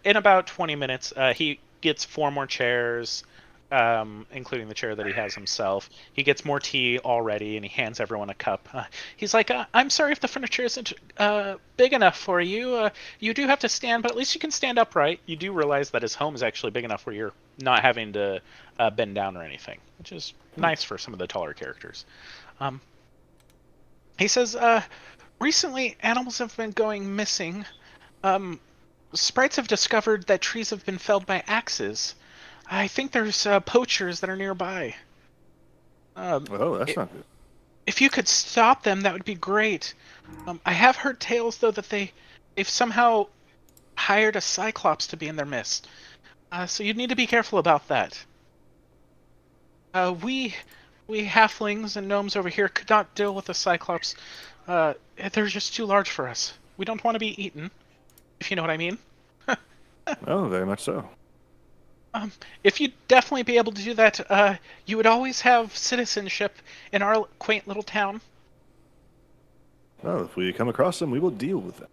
Speaker 1: In about 20 minutes, he gets 4 more chairs, including the chair that he has himself. He gets more tea already, and he hands everyone a cup. He's like, "I'm sorry if the furniture isn't big enough for you. You do have to stand, but at least you can stand upright." You do realize that his home is actually big enough where you're not having to bend down or anything, which is nice for some of the taller characters. He says, "Recently, animals have been going missing. Sprites have discovered that trees have been felled by axes. I think there's poachers that are nearby.
Speaker 3: Oh, that's not good.
Speaker 1: If you could stop them, that would be great. I have heard tales, though, that they've somehow hired a cyclops to be in their midst. So you'd need to be careful about that. We halflings and gnomes over here could not deal with the cyclops. They're just too large for us. We don't want to be eaten, if you know what I mean.
Speaker 3: Oh, very much so.
Speaker 1: If you'd definitely be able to do that, you would always have citizenship in our quaint little town.
Speaker 3: Well, if we come across them, we will deal with them.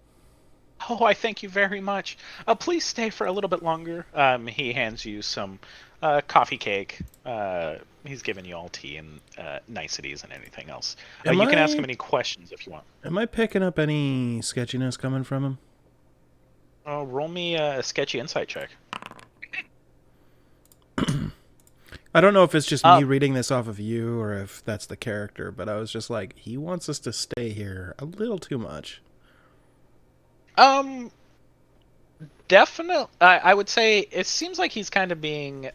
Speaker 1: Oh, I thank you very much. Please stay for a little bit longer. He hands you some coffee cake. He's given you all tea and niceties and anything else. You can ask him any questions if you want.
Speaker 2: Am I picking up any sketchiness coming from him?
Speaker 1: Roll me a sketchy insight check.
Speaker 2: I don't know if it's just me reading this off of you or if that's the character, but I was just like, he wants us to stay here a little too much.
Speaker 1: Definitely. I would say it seems like he's kind of being.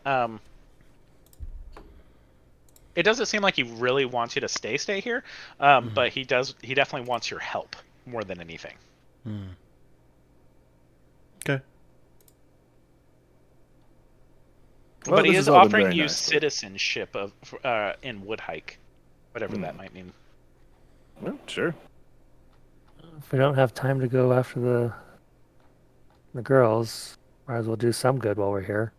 Speaker 1: It doesn't seem like he really wants you to stay here, but he does. He definitely wants your help more than anything.
Speaker 2: Okay.
Speaker 3: Well,
Speaker 1: But he
Speaker 3: this
Speaker 1: is
Speaker 3: has all been
Speaker 1: offering
Speaker 3: very
Speaker 1: you
Speaker 3: nice, but-
Speaker 1: citizenship of in Woodhike, whatever that might mean.
Speaker 3: Well, sure.
Speaker 5: If we don't have time to go after the girls, might as well do some good while we're here.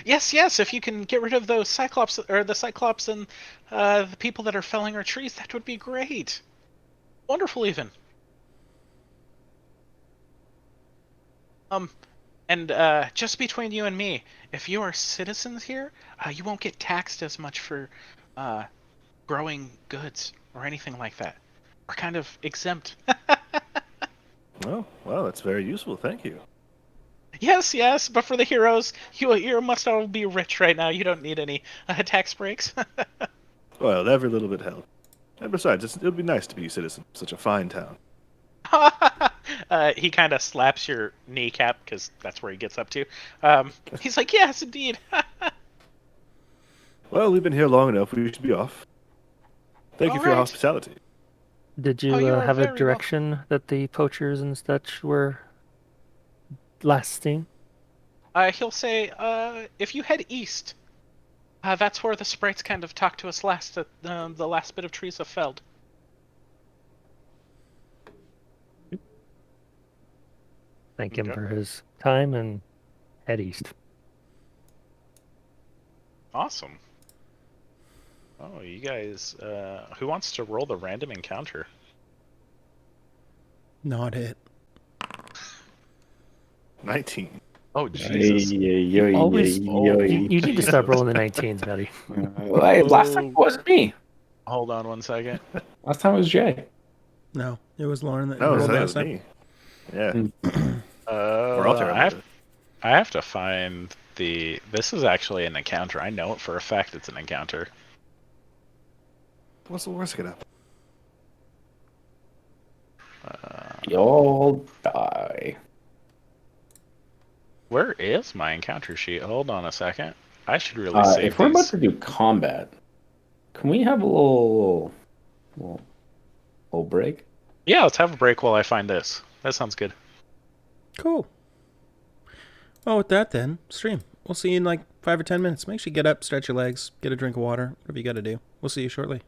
Speaker 1: Yes, yes. If you can get rid of those Cyclops or the Cyclops and the people that are felling our trees, that would be great. Wonderful, even. Um, and just between you and me, if you are citizens here, you won't get taxed as much for uh, growing goods or anything like that. We're kind of exempt.
Speaker 3: Oh, well, that's very useful. Thank you.
Speaker 1: Yes, yes, but for the heroes, you must all be rich right now. You don't need any tax breaks.
Speaker 3: Well, every little bit helps. And besides, it would be nice to be a citizen of such a fine town.
Speaker 1: He kind of slaps your kneecap because that's where he gets up to. He's like, yes, indeed.
Speaker 3: Well, we've been here long enough. We should be off. Thank you
Speaker 1: All
Speaker 3: for your
Speaker 1: right.
Speaker 3: hospitality.
Speaker 5: Did
Speaker 1: Oh,
Speaker 5: you
Speaker 1: you are
Speaker 5: have a
Speaker 1: very welcome.
Speaker 5: direction that the poachers and such were last seen?
Speaker 1: He'll say, if you head east, that's where the sprites kind of talked to us last. The last bit of trees have felled.
Speaker 5: Thank him
Speaker 1: Okay.
Speaker 5: for his time and head east.
Speaker 1: Awesome. Oh, you guys. Who wants to roll the random encounter?
Speaker 2: Not it.
Speaker 3: 19.
Speaker 1: Oh, Jesus.
Speaker 5: Always,
Speaker 1: Oh,
Speaker 5: you need to stop rolling the 19s, buddy.
Speaker 4: Last time it wasn't me.
Speaker 1: Hold on one second.
Speaker 4: Last time it was Jay.
Speaker 2: No, it was Lauren that
Speaker 3: No,
Speaker 2: rolled
Speaker 3: that
Speaker 2: last
Speaker 3: was
Speaker 2: time.
Speaker 3: me. Yeah.
Speaker 1: We're
Speaker 3: We're all terrible.
Speaker 1: I have to find the. This is actually an encounter. I know it for a fact. It's an encounter.
Speaker 3: What's the worst that could happen?
Speaker 4: You'll die.
Speaker 1: Where is my encounter sheet? Hold on a second. I should really save
Speaker 4: If we're about
Speaker 1: these.
Speaker 4: to do combat, can we have a little break?
Speaker 1: Yeah, let's have a break while I find this. That sounds good.
Speaker 2: Cool. Well, with that then, stream. We'll see you in like 5 or 10 minutes. Make sure you get up, stretch your legs, get a drink of water, whatever you got to do. We'll see you shortly.